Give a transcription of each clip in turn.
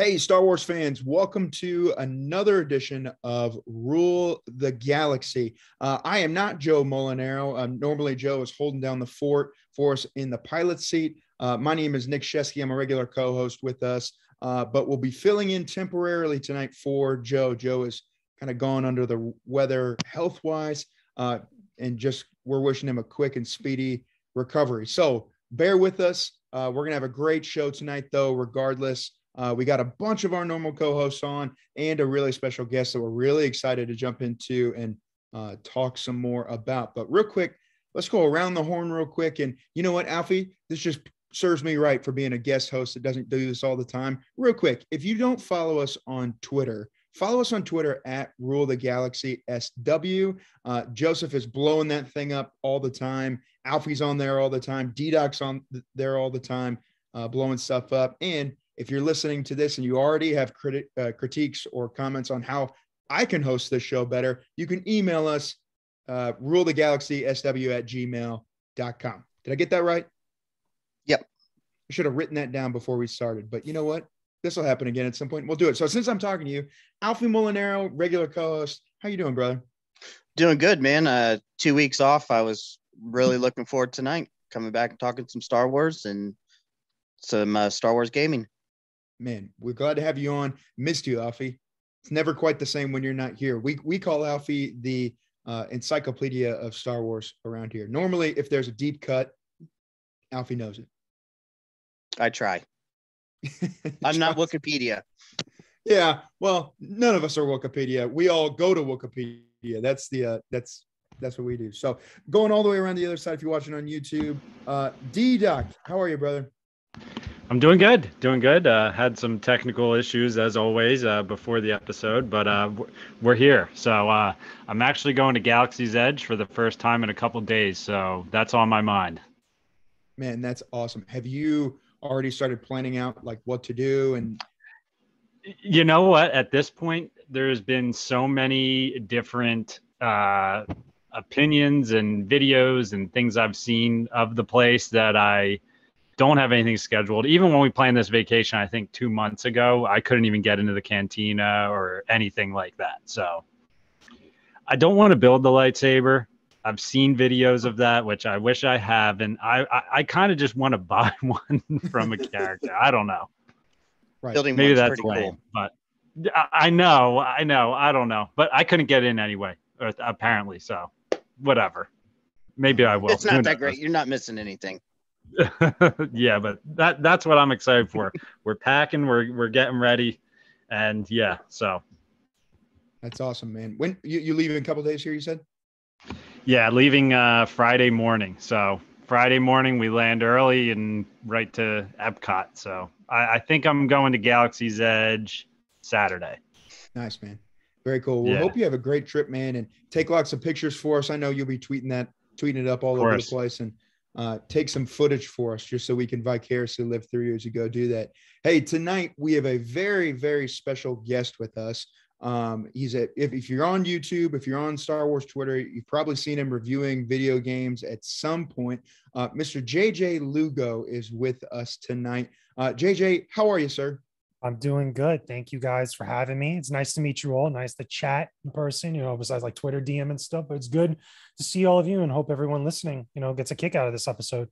Hey, Star Wars fans, welcome to another edition of Rule the Galaxy. I am not Joe Molinaro. Normally, Joe is holding down the fort for us in the pilot seat. My name is Nick Shesky. I'm a regular co-host with us, but we'll be filling in temporarily tonight for Joe. Joe is kind of gone under the weather health-wise, and just we're wishing him a quick and speedy recovery. So bear with us. We're going to have a great show tonight, though, regardless. We got a bunch of our normal co-hosts on and a really special guest that we're really excited to jump into and talk some more about. But real quick, let's go around the horn real quick. And you know what, Alfie? This just serves me right for being a guest host that doesn't do this all the time. Real quick, if you don't follow us on Twitter, follow us on Twitter at Rule the Galaxy SW. Joseph is blowing that thing up all the time. Alfie's on there all the time. D-Doc's on there all the time, blowing stuff up. And if you're listening to this and you already have critiques or comments on how I can host this show better, you can email us, ruletheGalaxySW@gmail.com. Did I get that right? Yep. I should have written that down before we started, but you know what? This will happen again at some point. We'll do it. So since I'm talking to you, Alfie Molinaro, regular co-host, how you doing, brother? Doing good, man. 2 weeks off. I was really looking forward tonight, coming back and talking some Star Wars and some Star Wars gaming. Man, we're glad to have you on. Missed you, Alfie. It's never quite the same when you're not here. We call Alfie the encyclopedia of Star Wars around here. Normally, if there's a deep cut, Alfie knows it. I try. I'm not Wikipedia. Yeah, well, none of us are Wikipedia. We all go to Wikipedia. That's what we do. So going all the way around the other side, if you're watching on YouTube, D-Doc, how are you, brother? I'm doing good. Had some technical issues as always before the episode, but we're here. So I'm actually going to Galaxy's Edge for the first time in a couple days. So that's on my mind. Man, that's awesome. Have you already started planning out like what to do? And you know what? At this point, there's been so many different opinions and videos and things I've seen of the place that I don't have anything scheduled. Even when we planned this vacation, I think 2 months ago, I couldn't even get into the cantina or anything like that. So I don't want to build the lightsaber. I've seen videos of that, which I wish I have. And I kind of just want to buy one from a character. I don't know. Right. Building Maybe one's that's pretty lame, cool. but I know. I don't know. But I couldn't get in anyway, apparently. So whatever. Maybe I will. It's not that great. You're not missing anything. Yeah, but that's what I'm excited for. We're packing, we're getting ready, and yeah, so that's awesome, man. When you leave in a couple days here, you said? Yeah, leaving Friday morning. So Friday morning we land early and right to Epcot. So I think I'm going to Galaxy's Edge Saturday. Nice, man. Very cool. Well, hope you have a great trip, man, and take lots of pictures for us. I know you'll be tweeting it up all over the place, and take some footage for us just so we can vicariously live through you as you go do that. Hey, tonight we have a very, very special guest with us. If you're on YouTube, if you're on Star Wars Twitter, you've probably seen him reviewing video games at some point. Mr. JJ Lugo is with us tonight. JJ, how are you, sir? I'm doing good. Thank you guys for having me. It's nice to meet you all. Nice to chat in person, besides like Twitter DM and stuff, but it's good to see all of you and hope everyone listening, gets a kick out of this episode.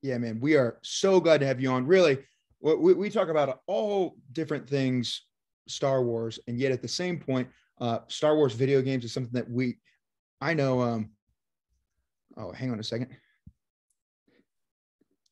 Yeah, man, we are so glad to have you on. Really, we talk about all different things Star Wars, and yet at the same point, Star Wars video games is something that I know. Hang on a second.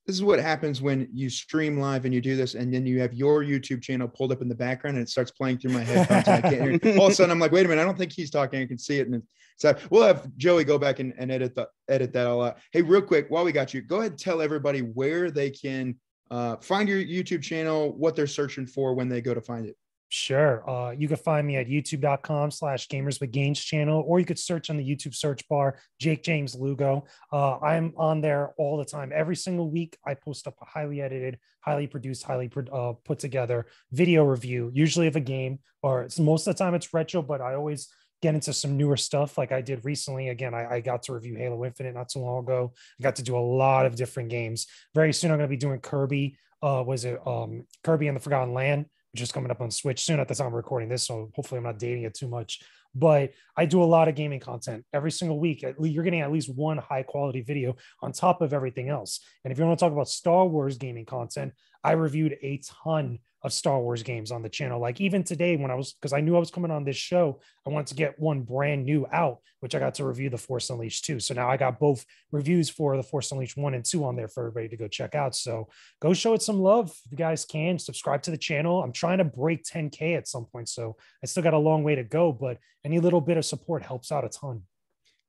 This is what happens when you stream live and you do this, and then you have your YouTube channel pulled up in the background and it starts playing through my headphones and I can't hear it. All of a sudden I'm like, wait a minute, I don't think he's talking. I can see it. And so we'll have Joey go back and edit that all out. Hey, real quick, while we got you, go ahead and tell everybody where they can find your YouTube channel, what they're searching for when they go to find it. Sure. You can find me at youtube.com/gamerswithgames channel, or you could search on the YouTube search bar, JakeJames Lugo. I'm on there all the time. Every single week, I post up a highly edited, highly produced, highly put together video review, usually of a game, or most of the time it's retro, but I always get into some newer stuff like I did recently. Again, I got to review Halo Infinite not so long ago. I got to do a lot of different games. Very soon, I'm going to be doing Kirby. Kirby and the Forgotten Land. which is coming up on Switch soon at the time of recording this. So hopefully I'm not dating it too much. But I do a lot of gaming content every single week. You're getting at least one high quality video on top of everything else. And if you want to talk about Star Wars gaming content, I reviewed a ton of Star Wars games on the channel. Like even today, because I knew I was coming on this show, I wanted to get one brand new out, which I got to review The Force Unleashed 2. So now I got both reviews for The Force Unleashed 1 and 2 on there for everybody to go check out. So go show it some love if you guys can. Subscribe to the channel. I'm trying to break 10K at some point, so I still got a long way to go, but any little bit of support helps out a ton.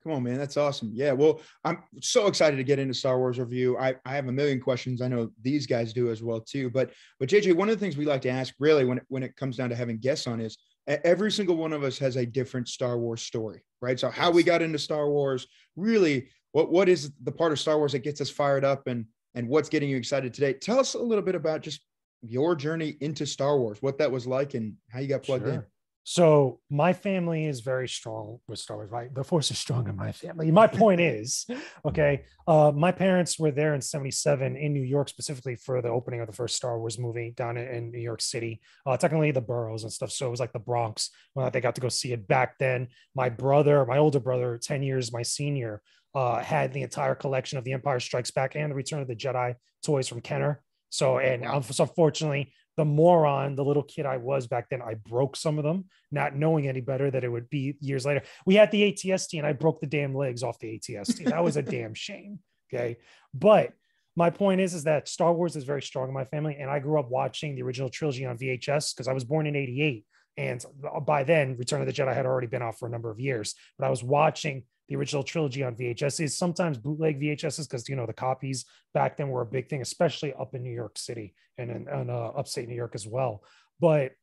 Come on, man. That's awesome. Yeah. Well, I'm so excited to get into Star Wars review. I have a million questions. I know these guys do as well too. But JJ, one of the things we like to ask really when it comes down to having guests on is every single one of us has a different Star Wars story, right? So how we got into Star Wars, really what is the part of Star Wars that gets us fired up and what's getting you excited today? Tell us a little bit about just your journey into Star Wars, what that was like and how you got plugged in. So my family is very strong with Star Wars, right? The Force is strong in my family. My point is, okay, my parents were there in 77 in New York, specifically for the opening of the first Star Wars movie down in New York City, technically the boroughs and stuff. So it was like the Bronx when they got to go see it back then. My older brother, 10 years, my senior, had the entire collection of The Empire Strikes Back and the Return of the Jedi toys from Kenner. So unfortunately, the little kid I was back then, I broke some of them, not knowing any better that it would be years later. We had the ATST and I broke the damn legs off the ATST. That was a damn shame. Okay. But my point is that Star Wars is very strong in my family. And I grew up watching the original trilogy on VHS because I was born in 88. And by then, Return of the Jedi had already been out for a number of years, but I was watching the original trilogy on VHS, sometimes bootleg VHSs, because, the copies back then were a big thing, especially up in New York City and in upstate New York as well. But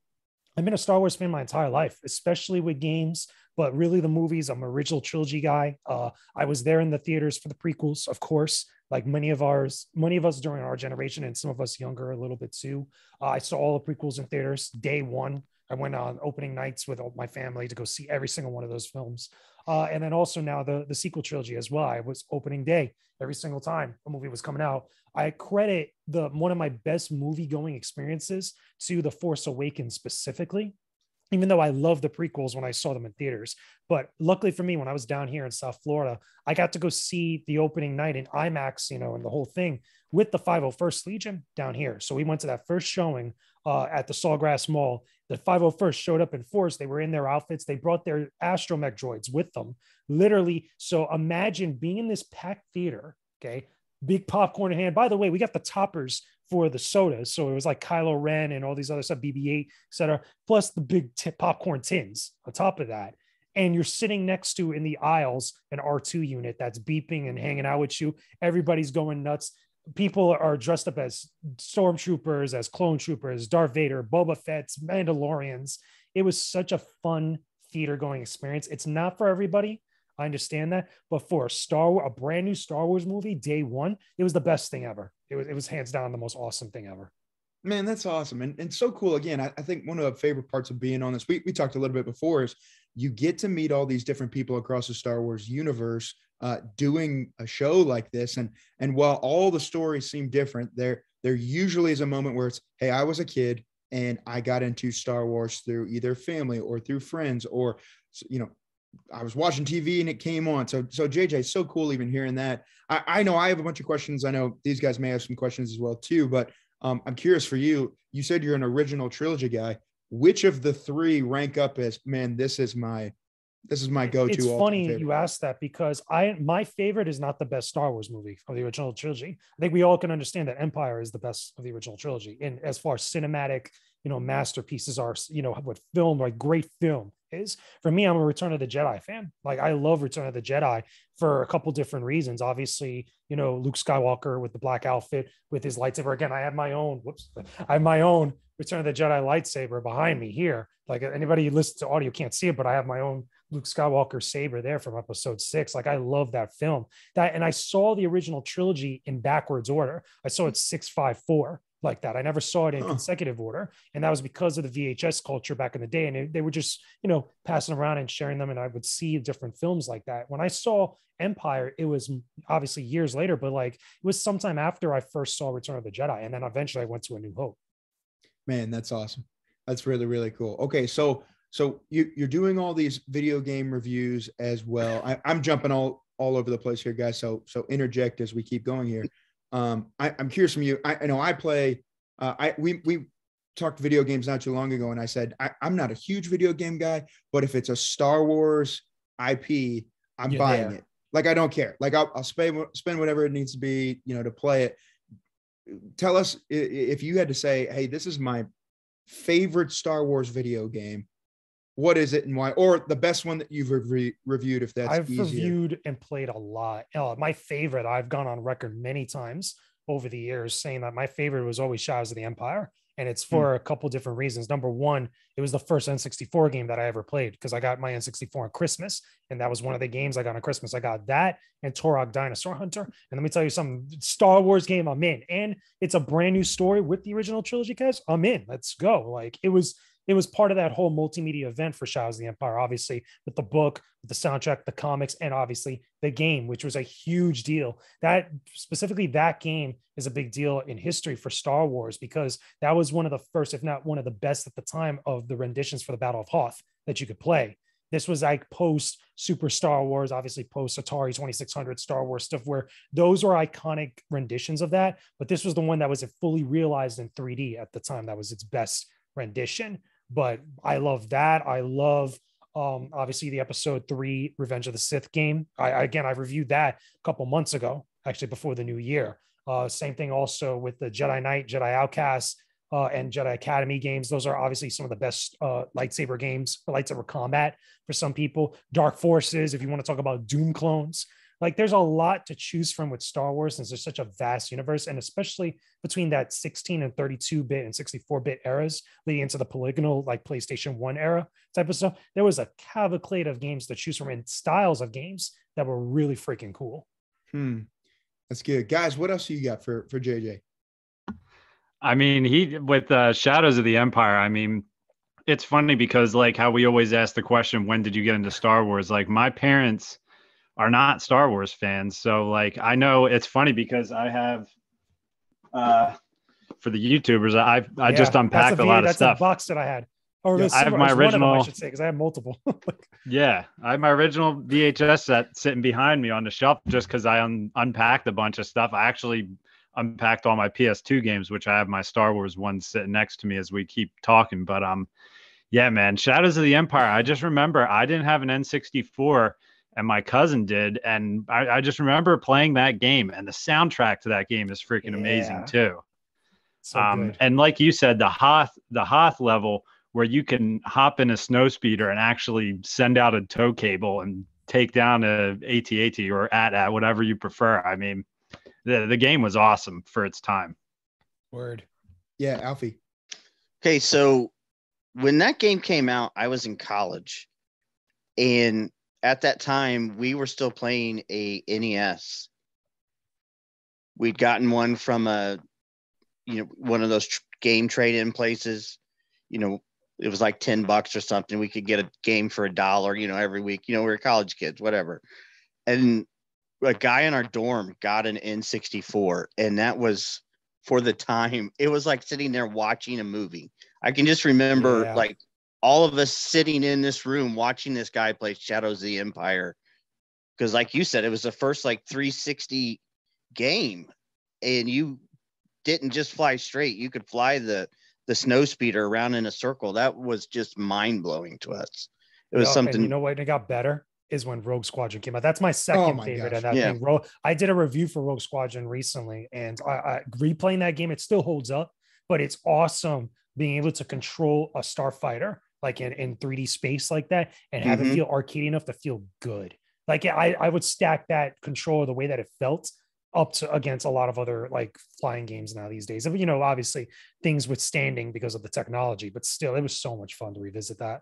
I've been a Star Wars fan my entire life, especially with games, but really the movies. I'm an original trilogy guy. I was there in the theaters for the prequels, of course, like many of us during our generation and some of us younger a little bit too. I saw all the prequels in theaters day one. I went on opening nights with my family to go see every single one of those films. And then also now the sequel trilogy as well. I was opening day every single time a movie was coming out. I credit one of my best movie going experiences to The Force Awakens specifically, even though I love the prequels when I saw them in theaters. But luckily for me, when I was down here in South Florida, I got to go see the opening night in IMAX, and the whole thing with the 501st Legion down here. So we went to that first showing at the Sawgrass Mall. The 501st showed up in force. They were in their outfits. They brought their astromech droids with them, literally. So imagine being in this packed theater, okay? Big popcorn in hand. By the way, we got the toppers for the sodas. So it was like Kylo Ren and all these other stuff, BB-8, et cetera, plus the big popcorn tins on top of that. And you're sitting next to, in the aisles, an R2 unit that's beeping and hanging out with you. Everybody's going nuts. People are dressed up as stormtroopers, as clone troopers, Darth Vader, Boba Fett, Mandalorians. It was such a fun theater going experience. It's not for everybody. I understand that. But for a brand new Star Wars movie, day one, it was the best thing ever. It was hands down the most awesome thing ever. Man, that's awesome. And so cool. Again, I think one of the favorite parts of being on this, we talked a little bit before, is you get to meet all these different people across the Star Wars universe doing a show like this. And while all the stories seem different, there usually is a moment where it's, hey, I was a kid and I got into Star Wars through either family or through friends, or, I was watching TV and it came on. So JJ, so cool even hearing that. I know I have a bunch of questions. I know these guys may have some questions as well too, but I'm curious for you. You said you're an original trilogy guy. Which of the three rank up as, man, this is my go-to? It's funny you asked that, because my favorite is not the best Star Wars movie of the original trilogy. I think we all can understand that Empire is the best of the original trilogy. And as far as cinematic, masterpieces are, what film, like great film is. For me, I'm a Return of the Jedi fan. Like, I love Return of the Jedi for a couple different reasons. Obviously, Luke Skywalker with the black outfit with his lightsaber. Again, I have my own Return of the Jedi lightsaber behind me here. Like, anybody who listens to audio can't see it, but I have my own Luke Skywalker saber there from episode 6. Like, I love that film. And I saw the original trilogy in backwards order. I saw it 654 like that. I never saw it in consecutive order. And that was because of the VHS culture back in the day. And they were just, passing around and sharing them. And I would see different films like that. When I saw Empire, it was obviously years later, but like, it was sometime after I first saw Return of the Jedi. And then eventually I went to A New Hope. Man, that's awesome. That's really, really cool. Okay, so you're doing all these video game reviews as well. I'm jumping all over the place here, guys. So interject as we keep going here. I'm curious from you. I know I play. We talked video games not too long ago, and I said I'm not a huge video game guy, but if it's a Star Wars IP, I'm buying it. Like I don't care. Like I'll spend whatever it needs to be, to play it. Tell us if you had to say, hey, this is my favorite Star Wars video game. What is it and why? Or the best one that you've reviewed, if that's I've easier. reviewed and played a lot. My favorite, I've gone on record many times over the years saying that my favorite was always Shadows of the Empire. And it's for a couple different reasons. Number one, it was the first N64 game that I ever played because I got my N64 on Christmas. And that was one of the games I got on Christmas. I got that and Turok Dinosaur Hunter. And let me tell you something, Star Wars game, I'm in. And it's a brand new story with the original trilogy cast. I'm in. Let's go. Like it was part of that whole multimedia event for Shadows of the Empire, obviously with the book, with the soundtrack, the comics, and obviously the game, which was a huge deal. That specifically, that game is a big deal in history for Star Wars because that was one of the first, if not one of the best at the time, of the renditions for the Battle of Hoth that you could play. This was like post Super Star Wars, obviously post Atari 2600 Star Wars stuff, where those were iconic renditions of that. But this was the one that was fully realized in 3D at the time. That was its best rendition. But I love that. I love obviously the episode 3 Revenge of the Sith game. I reviewed that a couple months ago, actually before the new year. Same thing also with the Jedi Knight, Jedi Outcast, and Jedi Academy games. Those are obviously some of the best lightsaber games for lightsaber combat for some people. Dark Forces, if you want to talk about Doom clones. Like there's a lot to choose from with Star Wars since there's such a vast universe, and especially between that 16 and 32-bit and 64-bit eras leading into the polygonal like PlayStation 1 era type of stuff. There was a cavalcade of games to choose from and styles of games that were really freaking cool. That's good. Guys, what else do you got for JJ? I mean, he with Shadows of the Empire, I mean, it's funny because like how we always ask the question, when did you get into Star Wars? Like my parents are not Star Wars fans. So like, I know it's funny because I have, for the YouTubers, I just unpacked a lot of stuff. That's a box that I had. Or I have my original, I should say, because I have multiple. Yeah. I have my original VHS set sitting behind me on the shelf just because I unpacked a bunch of stuff. I actually unpacked all my PS2 games, which I have my Star Wars one sitting next to me as we keep talking. But yeah, man, Shadows of the Empire. I just remember I didn't have an N64 and my cousin did. And I just remember playing that game, and the soundtrack to that game is freaking amazing too. So good. And like you said, the Hoth level where you can hop in a snow speeder and actually send out a tow cable and take down a AT-AT or AT-AT, whatever you prefer. I mean, the game was awesome for its time. Word. Yeah, Alfie. Okay, so when that game came out, I was in college, and at that time we were still playing a NES. We'd gotten one from one of those game trade-in places. It was like $10 or something. We could get a game for $1, every week. We were college kids, whatever. And a guy in our dorm got an N64, and that was, for the time, it was like sitting there watching a movie. I can just remember like all of us sitting in this room watching this guy play Shadows of the Empire. Because like you said, it was the first like 360 game, and you didn't just fly straight. You could fly the snow speeder around in a circle. That was just mind blowing to us. It was something. And you know what? It got better is when Rogue Squadron came out. That's my second favorite. Gosh. And that thing. I did a review for Rogue Squadron recently, and I replaying that game. It still holds up, but it's awesome being able to control a starfighter like in 3D space like that and have it feel arcadey enough to feel good. Like I would stack that controller the way that it felt up to against a lot of other like flying games now these days. Obviously things withstanding because of the technology, but still it was so much fun to revisit that.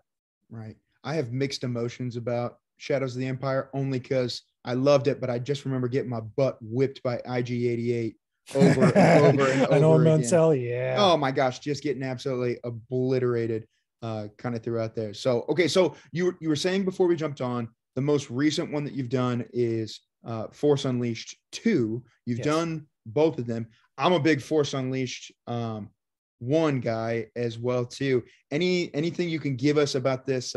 Right. I have mixed emotions about Shadows of the Empire only because I loved it, but I just remember getting my butt whipped by IG-88 over and over and over again. Montel, Oh my gosh, just getting absolutely obliterated kind of throughout there. So, okay, so you were saying before we jumped on, the most recent one that you've done is Force Unleashed 2. You've done both of them. I'm a big Force Unleashed one guy as well too. Anything you can give us about this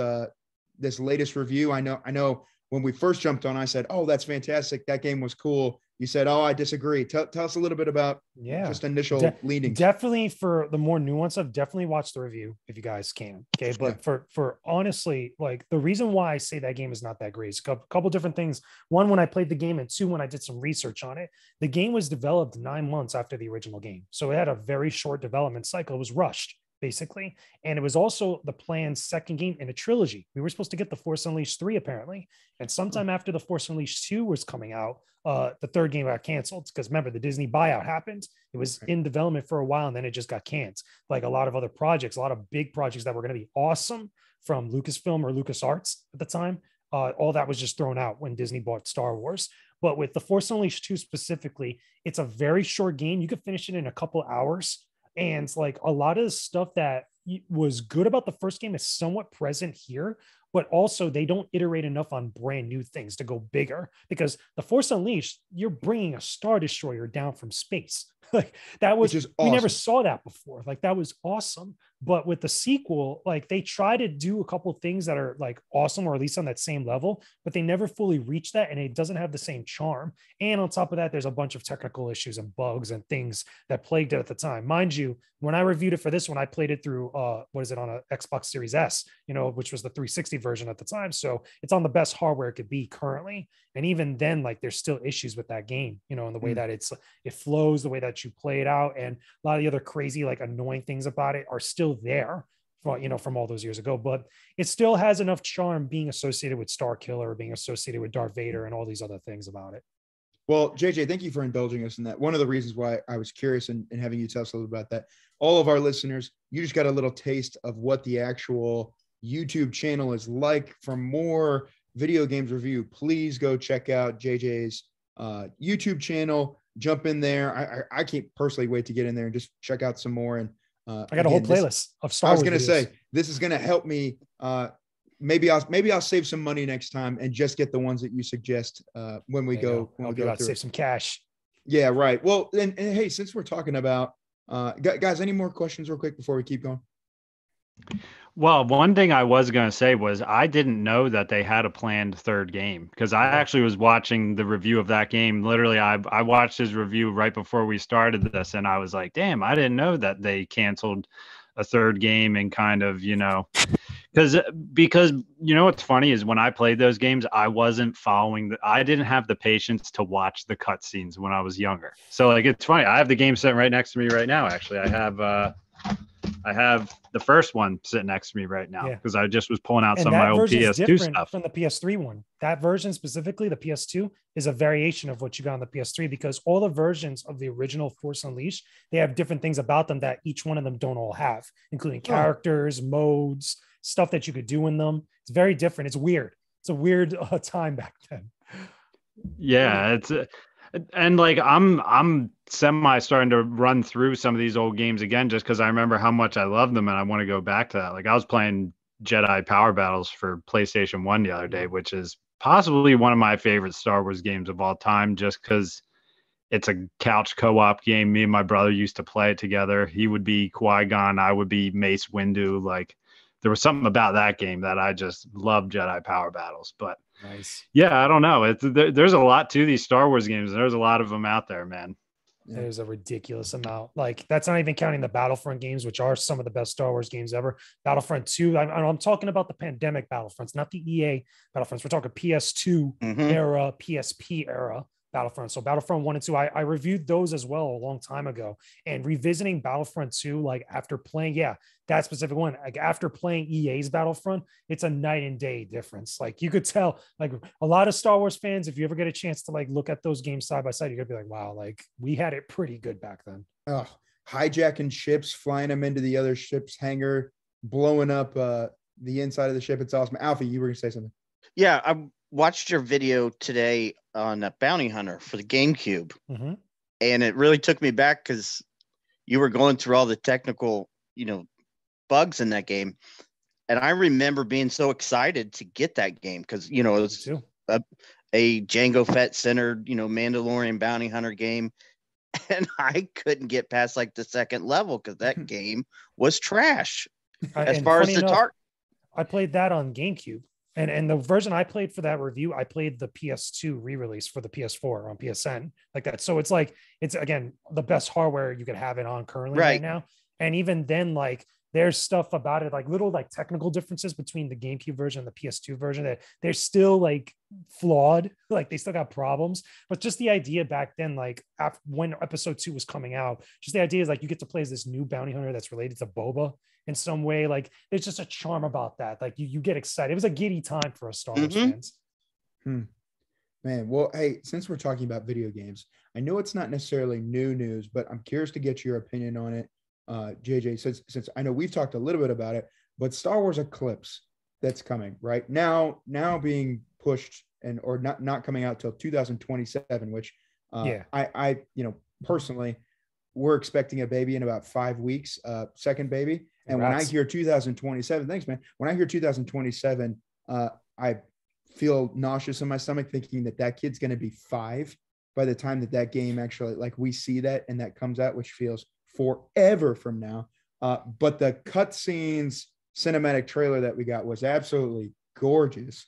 latest review? I know when we first jumped on, I said, "Oh, that's fantastic. That game was cool." You said, "Oh, I disagree." Tell us a little bit about just initial leanings. Definitely for the more nuanced stuff, definitely watch the review if you guys can. Okay. But for honestly, like the reason why I say that game is not that great is a couple different things. One, when I played the game, and two, when I did some research on it, the game was developed 9 months after the original game. So it had a very short development cycle. It was rushed, basically. And it was also the planned second game in a trilogy. We were supposed to get The Force Unleashed 3, apparently. And sometime after The Force Unleashed 2 was coming out, the third game got canceled. Because remember, the Disney buyout happened. It was in development for a while, and then it just got canceled. Like a lot of other projects, a lot of big projects that were going to be awesome from Lucasfilm or LucasArts at the time. All that was just thrown out when Disney bought Star Wars. But with The Force Unleashed 2 specifically, it's a very short game. You could finish it in a couple hours. And like a lot of the stuff that was good about the first game is somewhat present here, but also they don't iterate enough on brand new things to go bigger, because The Force Unleashed, you're bringing a Star Destroyer down from space. Like that was, awesome. We never saw that before. Like that was awesome. But with the sequel, like they try to do a couple of things that are like awesome, or at least on that same level, but they never fully reach that. And it doesn't have the same charm. And on top of that, there's a bunch of technical issues and bugs and things that plagued it at the time. Mind you, when I reviewed it for this one, I played it through, on a Xbox Series S, which was the 360 version at the time. So it's on the best hardware it could be currently. And even then, like there's still issues with that game, in the way that it flows, the way that you play it out. And a lot of the other crazy, like annoying things about it are still there from all those years ago, but it still has enough charm being associated with Star Killer, being associated with Darth Vader and all these other things about it. Well, JJ, thank you for indulging us in that. One of the reasons why I was curious in having you tell us a little about that, all of our listeners, you just got a little taste of what the actual YouTube channel is like. For more video games review, please go check out JJ's YouTube channel. Jump in there. I can't personally wait to get in there and just check out some more. And I got a whole playlist of Star Wars. I was going to say, this is going to help me. Maybe I'll save some money next time and just get the ones that you suggest when we go. When we go through. Save some cash. Yeah, right. Well, and hey, since we're talking about guys, any more questions real quick before we keep going? Well, one thing I was going to say was I didn't know that they had a planned third game, because I actually was watching the review of that game. Literally, I watched his review right before we started this, and I was like, damn, I didn't know that they canceled a third game. And kind of, because what's funny is when I played those games, I wasn't I didn't have the patience to watch the cutscenes when I was younger. So like, it's funny. I have the game sitting right next to me right now. Actually, I have the first one sitting next to me right now because I just was pulling out some of my old PS2 stuff. From the PS3 one, that version specifically, the PS2 is a variation of what you got on the PS3, because all the versions of the original Force Unleashed, they have different things about them that each one of them don't all have, including characters, modes, stuff that you could do in them. It's very different. It's weird. It's a weird time back then. Yeah, and like I'm semi starting to run through some of these old games again, just because I remember how much I love them and I want to go back to that. Like I was playing Jedi Power Battles for PlayStation 1 the other day, which is possibly one of my favorite Star Wars games of all time, just because it's a couch co-op game. Me and my brother used to play it together. He would be Qui-Gon, I would be Mace Windu. Like there was something about that game that I just loved, Jedi Power Battles. But nice. Yeah, I don't know. There's a lot to these Star Wars games. There's a lot of them out there, man. There's a ridiculous amount. Like that's not even counting the Battlefront games, which are some of the best Star Wars games ever. Battlefront 2. I'm talking about the pandemic Battlefronts, not the EA Battlefronts. We're talking PS2 era, PSP era Battlefront. So Battlefront 1 and 2, I reviewed those as well a long time ago. And revisiting Battlefront 2, like after playing, that specific one, like after playing EA's Battlefront, it's a night and day difference. Like you could tell, like a lot of Star Wars fans, if you ever get a chance to like look at those games side by side, you're gonna be like, wow, like we had it pretty good back then. Oh, hijacking ships, flying them into the other ship's hangar, blowing up the inside of the ship. It's awesome. Alfie, you were gonna say something. Yeah, I watched your video today on a Bounty Hunter for the GameCube, and it really took me back because you were going through all the technical, bugs in that game. And I remember being so excited to get that game because, it was a Jango Fett centered, Mandalorian bounty hunter game. and I couldn't get past like the second level because that game was trash. As And far as funny the enough, I played that on GameCube. And the version I played for that review, I played the PS2 re-release for the PS4 on PSN like that. So it's like, it's again, the best hardware you could have it on currently right now. And even then, like there's stuff about it, like little like technical differences between the GameCube version and the PS2 version that they're still like flawed, like they still got problems. But just the idea back then, like after, when episode 2 was coming out, just the idea is like you get to play as this new bounty hunter that's related to Boba in some way. Like there's just a charm about that. Like you get excited. It was a giddy time for us Star Wars fans. Man, well, hey, since we're talking about video games, I know it's not necessarily new news, but I'm curious to get your opinion on it. JJ, since I know we've talked a little bit about it, but Star Wars Eclipse that's coming right now being pushed and or not coming out till 2027, which I personally, we're expecting a baby in about 5 weeks, second baby. And when I hear 2027, thanks, man. When I hear 2027, I feel nauseous in my stomach thinking that kid's going to be 5 by the time that game actually, like we see that and that comes out, which feels forever from now. But the cutscenes cinematic trailer that we got was absolutely gorgeous.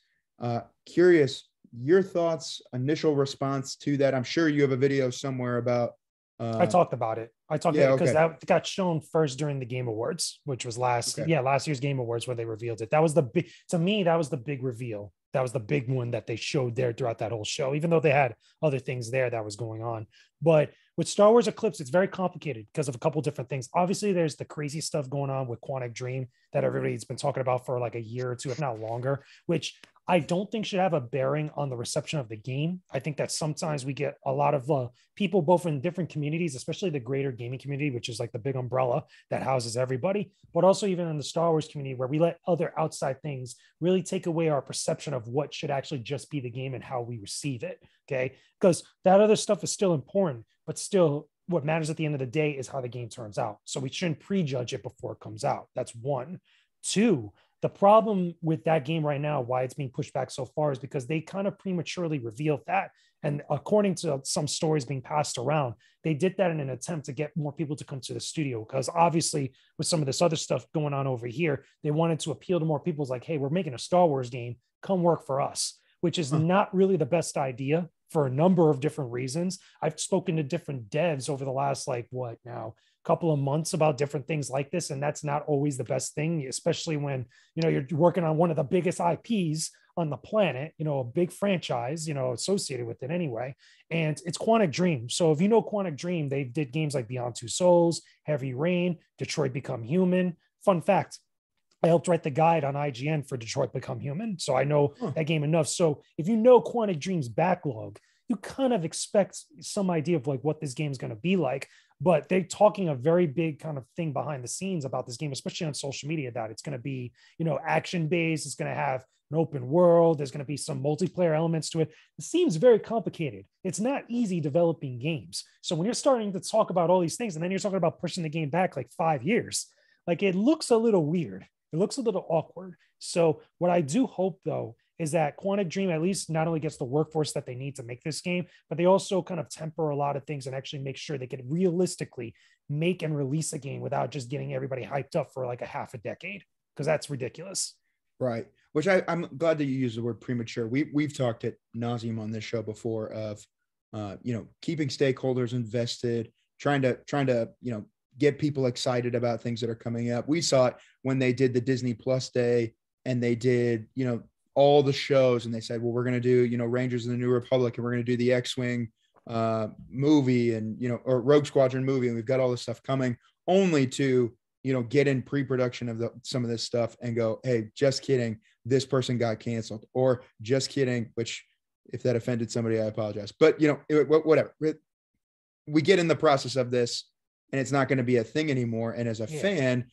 Curious, your thoughts, initial response to that. I'm sure you have a video somewhere about. I talked about it. Because that got shown first during the Game Awards, which was last year's Game Awards where they revealed it. That was the big reveal. That was the big one that they showed there throughout that whole show, even though they had other things there that was going on. But with Star Wars Eclipse, it's very complicated because of a couple different things. Obviously, there's the crazy stuff going on with Quantic Dream that everybody's been talking about for like a year or two, if not longer, which I don't think should have a bearing on the reception of the game. I think that sometimes we get a lot of people, both in different communities, especially the greater gaming community, which is like the big umbrella that houses everybody, but also even in the Star Wars community where we let other outside things really take away our perception of what should actually just be the game and how we receive it. Okay. Because that other stuff is still important, but still what matters at the end of the day is how the game turns out. So we shouldn't prejudge it before it comes out. That's one. Two, the problem with that game right now, why it's being pushed back so far, is because they kind of prematurely revealed that. And according to some stories being passed around, they did that in an attempt to get more people to come to the studio. Because obviously, with some of this other stuff going on over here, they wanted to appeal to more people. It's like, hey, we're making a Star Wars game. Come work for us, which is not really the best idea for a number of different reasons. I've spoken to different devs over the last, couple of months about different things like this. And that's not always the best thing, especially when, you're working on one of the biggest IPs on the planet, a big franchise, associated with it anyway. And it's Quantic Dream. So if you know Quantic Dream, they did games like Beyond Two Souls, Heavy Rain, Detroit Become Human. Fun fact, I helped write the guide on IGN for Detroit Become Human. So I know that game enough. So if you know Quantic Dream's backlog, you kind of expect some idea of like what this game is going to be like. But they're talking a very big kind of thing behind the scenes about this game, especially on social media, that it's going to be, action based. It's going to have an open world. There's going to be some multiplayer elements to it. It seems very complicated. It's not easy developing games. So when you're starting to talk about all these things, and then you're talking about pushing the game back like 5 years, like it looks a little weird. It looks a little awkward. So what I do hope, though, is that Quantic Dream at least not only gets the workforce that they need to make this game, but they also kind of temper a lot of things and actually make sure they can realistically make and release a game without just getting everybody hyped up for like a half a decade, because that's ridiculous. Right. Which I'm glad that you use the word premature. We've talked at nauseum on this show before of, keeping stakeholders invested, trying to, get people excited about things that are coming up. We saw it when they did the Disney Plus Day and they did, all the shows, and they said, well, we're going to do, Rangers of the New Republic, and we're going to do the X-Wing movie and, or Rogue Squadron movie. And we've got all this stuff coming, only to, get in pre-production of some of this stuff and go, hey, just kidding, this person got canceled, or just kidding, which if that offended somebody, I apologize. But, whatever. We get in the process of this and it's not going to be a thing anymore. And as a fan,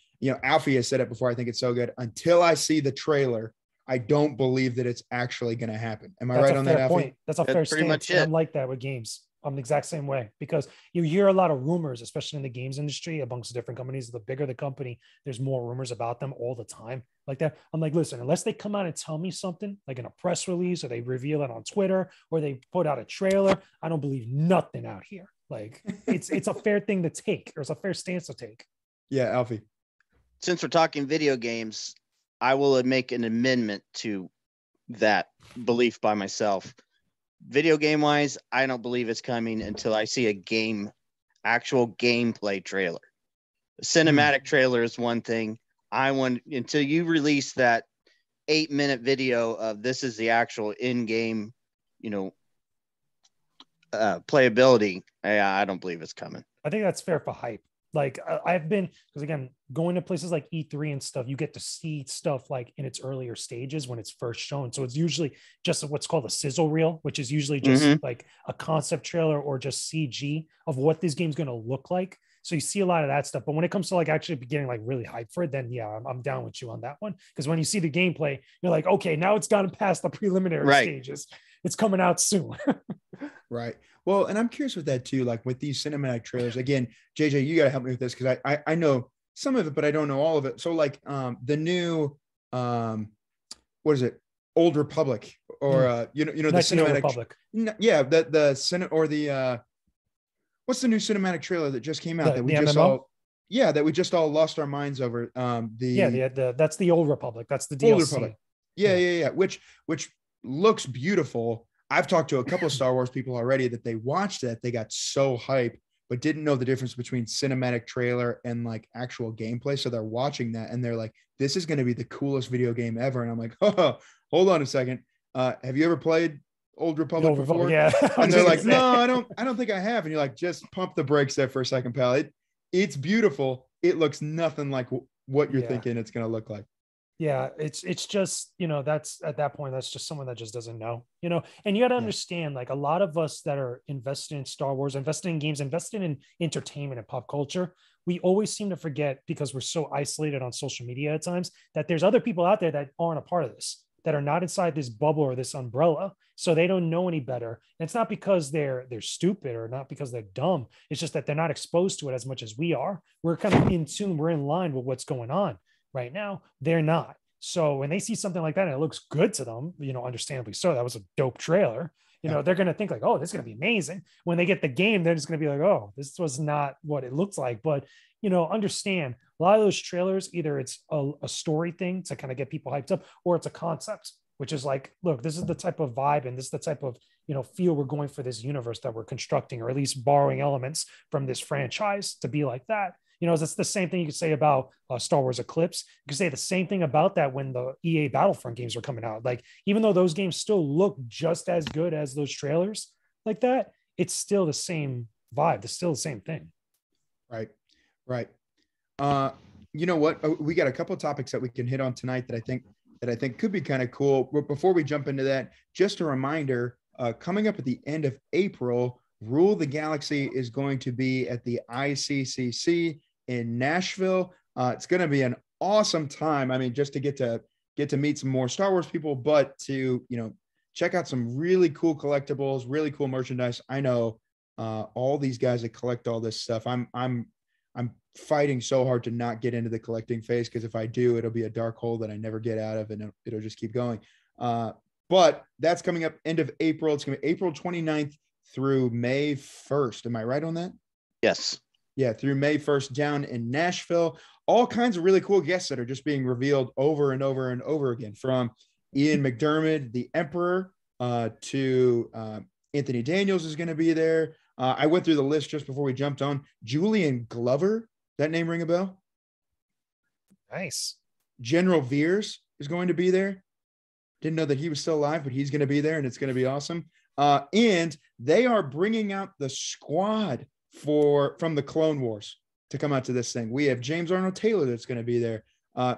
Alfie has said it before, I think it's so good. Until I see the trailer, I don't believe that it's actually going to happen. Am I right on that, Alfie? That's a fair stance. I'm like that with games. I'm the exact same way, because you hear a lot of rumors, especially in the games industry amongst different companies. The bigger the company, there's more rumors about them all the time like that. I'm like, listen, unless they come out and tell me something like in a press release, or they reveal it on Twitter, or they put out a trailer, I don't believe nothing out here. Like it's a fair thing to take, or it's a fair stance to take. Yeah, Alfie. Since we're talking video games, I will make an amendment to that belief by myself. Video game wise, I don't believe it's coming until I see a actual gameplay trailer. The cinematic trailer is one thing. I want until you release that 8-minute video of this is the actual in-game, playability. I don't believe it's coming. I think that's fair for hype. Like I've been, because again, going to places like E3 and stuff, you get to see stuff like in its earlier stages when it's first shown. So it's usually just what's called a sizzle reel, which is usually just like a concept trailer or just CG of what this game's going to look like. So you see a lot of that stuff. But when it comes to like actually getting like really hyped for it, then yeah, I'm down with you on that one. Because when you see the gameplay, you're like, okay, now it's gotten past the preliminary stages. It's coming out soon. Right. Well, and I'm curious with that too, like with these cinematic trailers. Again, JJ, you got to help me with this because I know some of it, but I don't know all of it. So like the new, what is it? Old Republic or the cinematic Republic. Yeah, the Senate or the what's the new cinematic trailer that just came out that we just MMO? all that we just all lost our minds over. That's the Old Republic. That's the DLC. Old Republic. Yeah. Which looks beautiful. I've talked to a couple of Star Wars people already that they watched that. They got so hyped, but didn't know the difference between cinematic trailer and like actual gameplay. So they're watching that and they're like, this is going to be the coolest video game ever. And I'm like, oh, hold on a second. Have you ever played Old Republic before? Yeah. And they're like, no, I don't think I have. And you're like, just pump the brakes there for a second, pal. It's beautiful. It looks nothing like what you're thinking it's going to look like. Yeah, it's just, that's at that point, that's just someone that just doesn't know, and you got to understand, like a lot of us that are invested in Star Wars, invested in games, invested in entertainment and pop culture, we always seem to forget because we're so isolated on social media at times that there's other people out there that aren't a part of this, that are not inside this bubble or this umbrella. So they don't know any better. And it's not because they're stupid or not because they're dumb. It's just that they're not exposed to it as much as we are. We're kind of in tune. We're in line with what's going on. Right now, they're not. So when they see something like that and it looks good to them, understandably so, that was a dope trailer, they're going to think like, oh, this is going to be amazing. When they get the game, they're just going to be like, oh, this was not what it looks like. But, understand a lot of those trailers, either it's a story thing to kind of get people hyped up, or it's a concept, which is like, look, this is the type of vibe and this is the type of, feel we're going for this universe that we're constructing, or at least borrowing elements from this franchise to be like that. That's the same thing you could say about Star Wars Eclipse. You could say the same thing about that when the EA Battlefront games were coming out. Like, even though those games still look just as good as those trailers like that, it's still the same vibe. It's still the same thing. Right. You know what? We got a couple of topics that we can hit on tonight that I think could be kind of cool. But before we jump into that, just a reminder, coming up at the end of April, Rule the Galaxy is going to be at the ICCC in Nashville. It's going to be an awesome time. I mean, just to get to meet some more Star Wars people, but to, check out some really cool collectibles, really cool merchandise. I know all these guys that collect all this stuff. I'm fighting so hard to not get into the collecting phase, because if I do, it'll be a dark hole that I never get out of, and it'll just keep going. But that's coming up end of April. It's going to be April 29th through May 1st. Am I right on that? Yes. Yeah, through May 1st down in Nashville. All kinds of really cool guests that are just being revealed over and over and over again, from Ian McDermott, the Emperor, to Anthony Daniels is going to be there. I went through the list just before we jumped on. Julian Glover, that name ring a bell? Nice. General Veers is going to be there. Didn't know that he was still alive, but he's going to be there, and it's going to be awesome. And they are bringing out the squad from the Clone Wars to come out to this thing. We have James Arnold Taylor that's going to be there.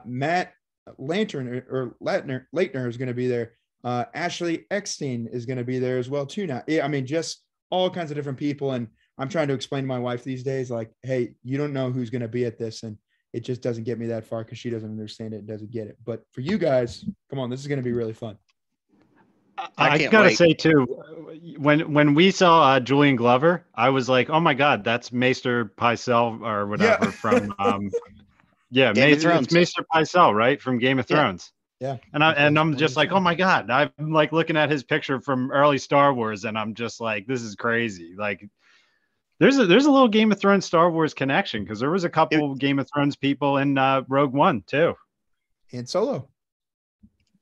Matt Latner is going to be there. Ashley Eckstein is going to be there as well too. Now, I mean, just all kinds of different people. And I'm trying to explain to my wife these days, like, hey, you don't know who's going to be at this, and it just doesn't get me that far because she doesn't understand it and doesn't get it. But for you guys, come on, this is going to be really fun. I gotta say too, when we saw Julian Glover, I was like, oh my God, that's Maester Pycelle or whatever from Game of Thrones. It's Maester Pycelle, right, from Game of Thrones. Yeah. And I'm just like, oh my God, I'm like looking at his picture from early Star Wars, and I'm just like, this is crazy. Like, There's a little Game of Thrones Star Wars connection because there was a couple Game of Thrones people in Rogue One too. And Solo.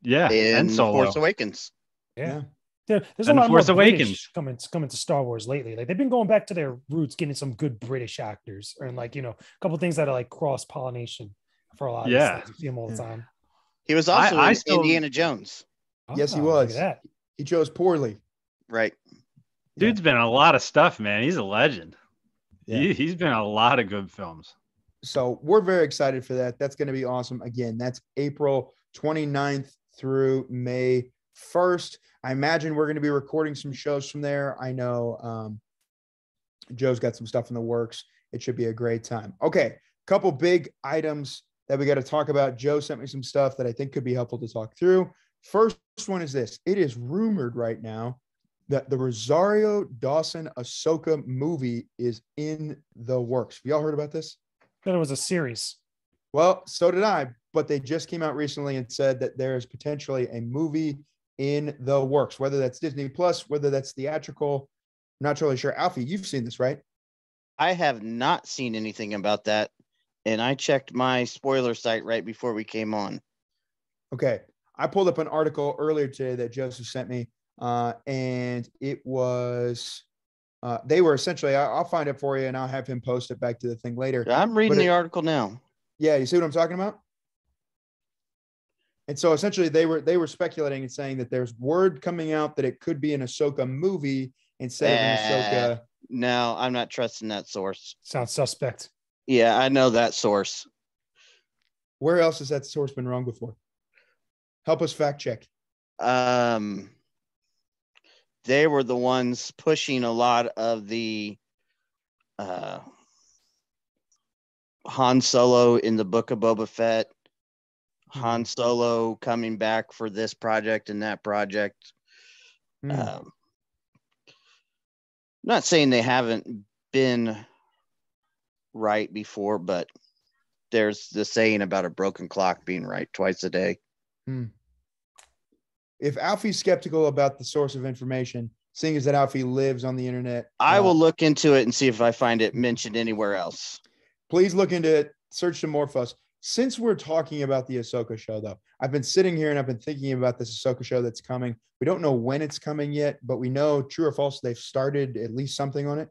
Yeah, and in Solo. Force Awakens. Yeah. There's a And lot more Force Awakens. British coming to Star Wars lately. Like they've been going back to their roots, getting some good British actors, and like a couple things that are like cross pollination for a lot of these things. You see them all the time. He was also in still- Indiana Jones. Yes, he Oh, look was. at that. He chose poorly. Right. Dude's been in a lot of stuff, man. He's a legend. Yeah. He's been in a lot of good films. So we're very excited for that. That's going to be awesome. Again, that's April 29th through May 1st. I imagine we're going to be recording some shows from there. I know Joe's got some stuff in the works. It should be a great time. Okay, couple big items that we got to talk about. Joe sent me some stuff that I think could be helpful to talk through. First one is this. It is rumored right now that the Rosario Dawson Ahsoka movie is in the works. Have y'all heard about this? That it was a series. Well, so did I, but they just came out recently and said that there is potentially a movie in the works, whether that's Disney Plus, whether that's theatrical. I'm not totally sure. Alfie, you've seen this, right? I have not seen anything about that. And I checked my spoiler site right before we came on. Okay. I pulled up an article earlier today that Joseph sent me, and it was, they were essentially, I'll find it for you and I'll have him post it back to the thing later. I'm reading the article now. Yeah, you see what I'm talking about? And so essentially they were speculating and saying that there's word coming out that it could be an Ahsoka movie instead of an Ahsoka. No, I'm not trusting that source. Sounds suspect. Yeah, I know that source. Where else has that source been wrong before? Help us fact check. They were the ones pushing a lot of the Han Solo in the Book of Boba Fett, Han Solo coming back for this project and that project. Not saying they haven't been right before, but there's the saying about a broken clock being right twice a day. If Alfie's skeptical about the source of information, seeing as that Alfie lives on the internet, I will look into it and see if I find it mentioned anywhere else. Please look into it. Search some more for us. Since we're talking about the Ahsoka show, though, I've been sitting here and I've been thinking about this Ahsoka show that's coming. We don't know when it's coming yet, but we know, true or false, they've started at least something on it.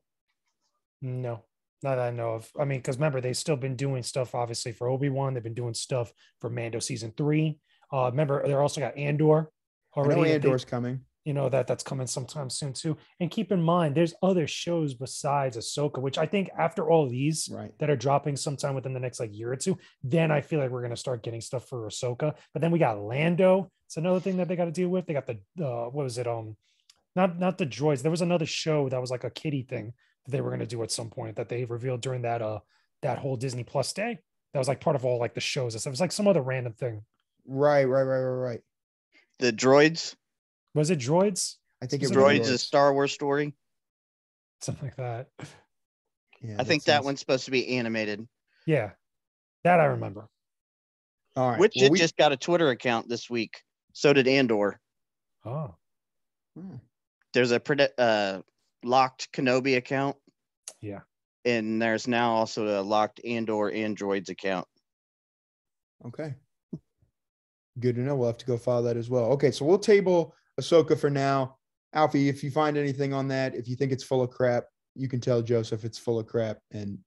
No, not that I know of. I mean, because remember, they've still been doing stuff, obviously, for Obi-Wan. They've been doing stuff for Mando season 3. Remember, they're also got Andor already. I know Andor's coming. That's coming sometime soon too. And keep in mind, there's other shows besides Ahsoka, which I think after all these that are dropping sometime within the next year or two, then I feel like we're going to start getting stuff for Ahsoka. But then we got Lando. It's another thing that they got to deal with. They got the, what was it? Not the droids. There was another show that was like a kiddie thing that they were going to do at some point that they revealed during that whole Disney Plus day. That was like part of all like the shows. It was like some other random thing. Right. The droids. Was it droids? I think it was droids. A Star Wars story. Something like that. Yeah, I think that one's supposed to be animated. Yeah, that I remember. All right. Which just got a Twitter account this week. So did Andor. Oh. There's a locked Kenobi account. Yeah. And there's now also a locked Andor Androids account. Okay. Good to know. We'll have to go follow that as well. Okay, so we'll table Ahsoka for now. Alfie, if you find anything on that, if you think it's full of crap, you can tell Joseph it's full of crap and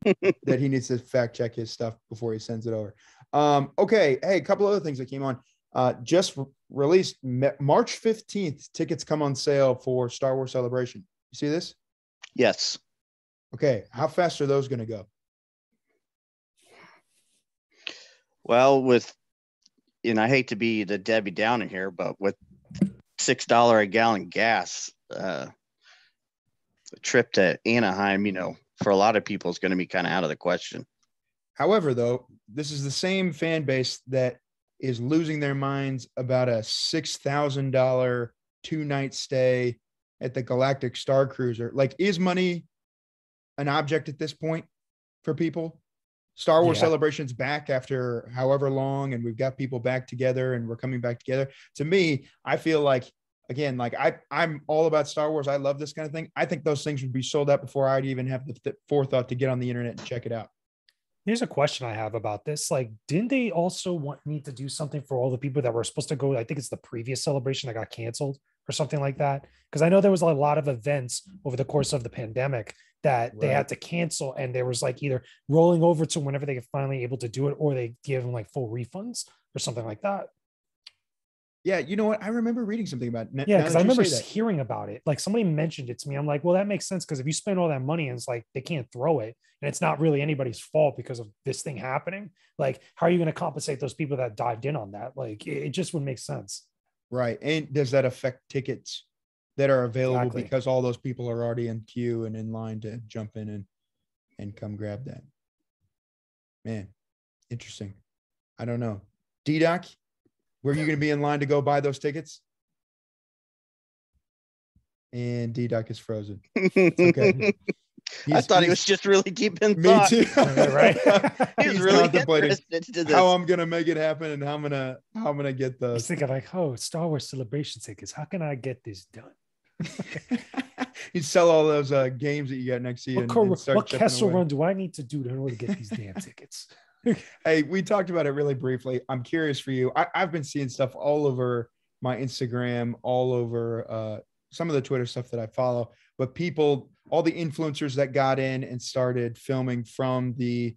that he needs to fact check his stuff before he sends it over. Okay. Hey, a couple other things that came on. Just released March 15th. Tickets come on sale for Star Wars Celebration. You see this? Yes. Okay. How fast are those going to go? Well, I hate to be the Debbie Downer here, but with $6 a gallon gas, a trip to Anaheim, for a lot of people is going to be kind of out of the question. However, though, this is the same fan base that is losing their minds about a $6,000 2-night stay at the Galactic Star Cruiser. Like, is money an object at this point for people? Star Wars Celebration's back after however long, and we've got people back together and we're coming back together. To me, I feel like again, like I'm all about Star Wars. I love this kind of thing. I think those things would be sold out before I'd even have the forethought to get on the internet and check it out. Here's a question I have about this. Like, didn't they also want me to do something for all the people that were supposed to go? I think it's the previous celebration that got canceled or something like that. Because I know there was a lot of events over the course of the pandemic that they had to cancel, and there was like either rolling over to whenever they get finally able to do it, or they give them like full refunds or something like that. Yeah, you know what? I remember reading something about it. Yeah, because I remember hearing about it. Like somebody mentioned it to me. I'm like, well, that makes sense, because if you spend all that money and it's like they can't throw it, and it's not really anybody's fault because of this thing happening, like how are you going to compensate those people that dived in on that? Like it just would make sense. Right. And does that affect tickets that are available Exactly. because all those people are already in queue and in line to jump in and come grab that? Man, interesting. I don't know. D-Doc, were you going to be in line to go buy those tickets? And D-Doc is frozen. Okay. I thought he was just really deep in me thought. too. Right. He's really contemplating interested to this. how I'm gonna make it happen and how I'm gonna get He's those. thinking like, oh, Star Wars celebration tickets. How can I get this done? You sell all those games that you got next to you. What Kessel Run do I need to do in order to get these damn tickets? Hey, we talked about it really briefly. I'm curious for you. I've been seeing stuff all over my Instagram, all over some of the Twitter stuff that I follow, but people, all the influencers that got in and started filming from the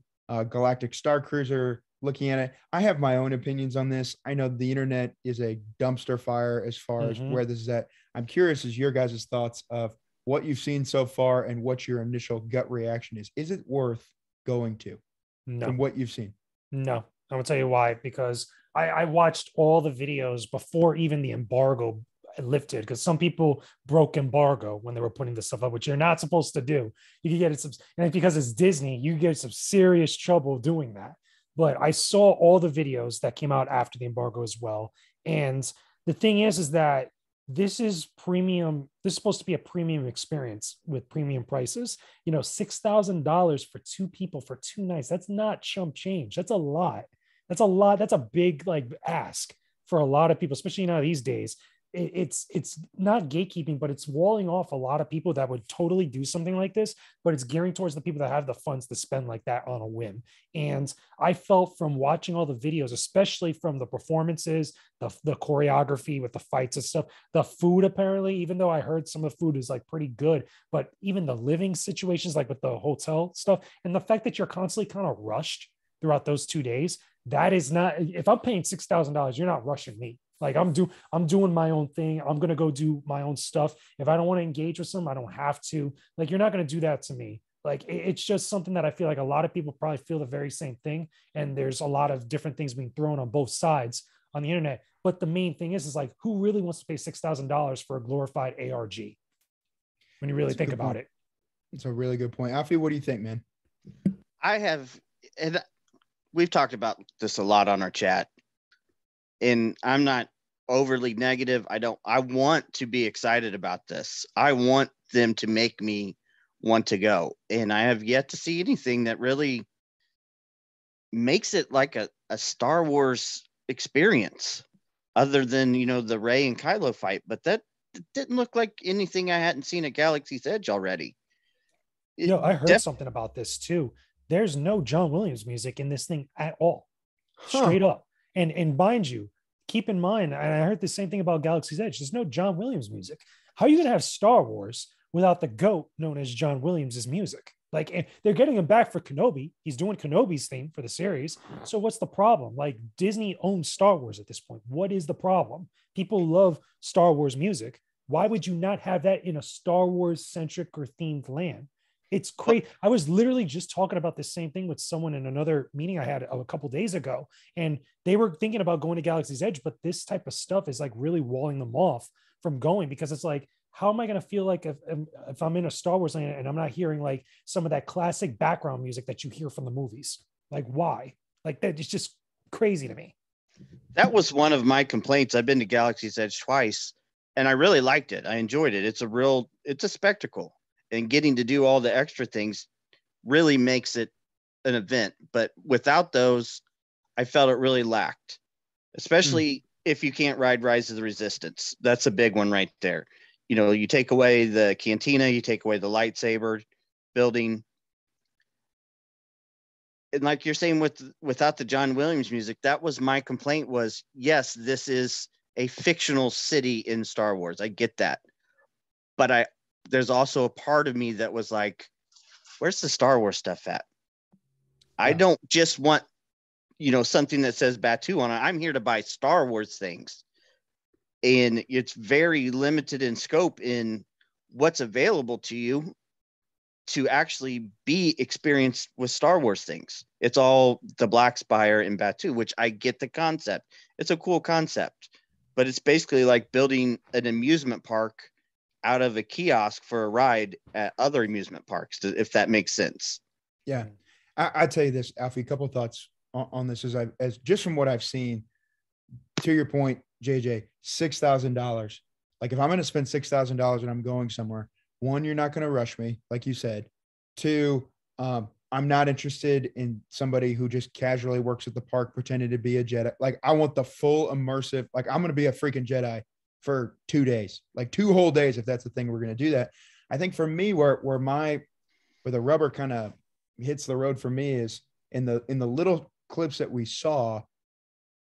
Galactic Star Cruiser, looking at it. I have my own opinions on this. I know the internet is a dumpster fire as far as where this is at. I'm curious as your guys' thoughts of what you've seen so far and what your initial gut reaction is. Is it worth going to? No. From what you've seen? No. I'm going to tell you why, because I watched all the videos before even the embargo lifted, because some people broke embargo when they were putting this stuff up, which you're not supposed to do. You can get it, and because it's Disney, you get some serious trouble doing that. But I saw all the videos that came out after the embargo as well. And the thing is that this is premium. This is supposed to be a premium experience with premium prices. You know, $6,000 for two people for 2 nights. That's not chump change. That's a lot. That's a lot. That's a big like ask for a lot of people, especially now these days. It's not gatekeeping, but it's walling off a lot of people that would totally do something like this, but it's gearing towards the people that have the funds to spend like that on a whim. And I felt from watching all the videos, especially from the performances, the choreography with the fights and stuff, the food, apparently, even though I heard some of the food is like pretty good, but even the living situations, like with the hotel stuff, and the fact that you're constantly kind of rushed throughout those 2 days, that is not, if I'm paying $6,000, you're not rushing me. Like I'm doing my own thing. I'm going to go do my own stuff. If I don't want to engage with them, I don't have to. Like, you're not going to do that to me. Like, it's just something that I feel like a lot of people probably feel the very same thing. And there's a lot of different things being thrown on both sides on the internet. But the main thing is like, who really wants to pay $6,000 for a glorified ARG? When you really think about it. It's a really good point. Alfie, what do you think, man? And we've talked about this a lot on our chat. And I'm not overly negative. I want to be excited about this. I want them to make me want to go. And I have yet to see anything that really makes it like a Star Wars experience other than, you know, the Rey and Kylo fight. But that didn't look like anything I hadn't seen at Galaxy's Edge already. I heard something about this too. There's no John Williams music in this thing at all. Straight up. And mind you, keep in mind, and I heard the same thing about Galaxy's Edge, there's no John Williams music. How are you going to have Star Wars without the GOAT known as John Williams' music? Like, and they're getting him back for Kenobi. He's doing Kenobi's theme for the series. So what's the problem? Like, Disney owns Star Wars at this point. What is the problem? People love Star Wars music. Why would you not have that in a Star Wars centric or themed land? It's crazy. I was literally just talking about the same thing with someone in another meeting I had a couple of days ago, and they were thinking about going to Galaxy's Edge, but this type of stuff is like really walling them off from going, because it's like, how am I going to feel like if I'm in a Star Wars land and I'm not hearing like some of that classic background music that you hear from the movies? Like, why? Like, that is just crazy to me. That was one of my complaints. I've been to Galaxy's Edge twice, and I really liked it. I enjoyed it. It's a spectacle. And getting to do all the extra things really makes it an event. But without those, I felt it really lacked, especially if you can't ride Rise of the Resistance. That's a big one right there. You know, you take away the cantina, you take away the lightsaber building. And like you're saying without the John Williams music, that was my complaint was, yes, this is a fictional city in Star Wars. I get that. But there's also a part of me that was like, where's the Star Wars stuff at? Yeah. I don't just want, something that says Batuu on it. I'm here to buy Star Wars things. And it's very limited in scope in what's available to you to actually be experienced with Star Wars things. It's all the Black Spire and Batuu, which I get the concept. It's a cool concept, but it's basically like building an amusement park out of a kiosk for a ride at other amusement parks, if that makes sense. Yeah. I tell you this, Alfie, a couple of thoughts on this as just from what I've seen. To your point, JJ, $6,000. Like if I'm going to spend $6,000 and I'm going somewhere, one, you're not going to rush me, like you said. Two, I'm not interested in somebody who just casually works at the park pretending to be a Jedi. Like I want the full immersive, like I'm going to be a freaking Jedi for 2 days, like 2 whole days. If that's the thing, we're going to do that. I think for me, where the rubber kind of hits the road for me is in the little clips that we saw.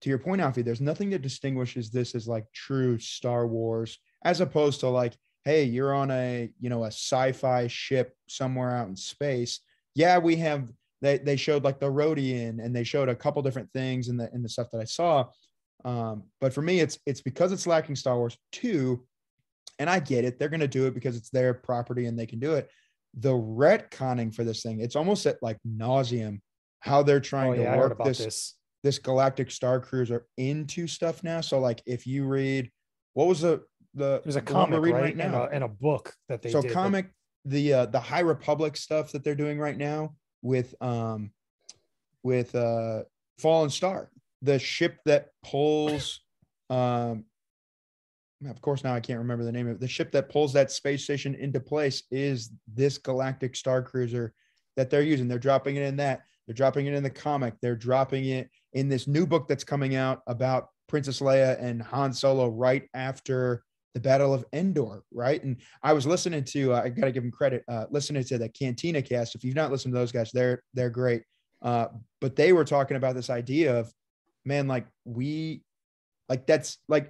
To your point, Alfie, there's nothing that distinguishes this as like true Star Wars, as opposed to like, hey, you're on a sci-fi ship somewhere out in space. Yeah, we have, they showed like the Rhodian and they showed a couple different things in the stuff that I saw. But for me, it's because it's lacking Star Wars 2, and I get it. They're going to do it because it's their property and they can do it. The retconning for this thing, it's almost at like nauseum how they're trying to work this galactic star cruiser into stuff now. So like if you read, what was there's a comic right now and a book that they did. Comic, the High Republic stuff that they're doing right now with Fallen Star, the ship that pulls of course now I can't remember the name of it. The ship that pulls that space station into place is this galactic star cruiser that they're using. They're dropping it in that. They're dropping it in the comic. They're dropping it in this new book that's coming out about Princess Leia and Han Solo right after the Battle of Endor, right? And I was listening to, I got to give them credit, listening to the Cantina cast. If you've not listened to those guys, they're great. But they were talking about this idea of, man,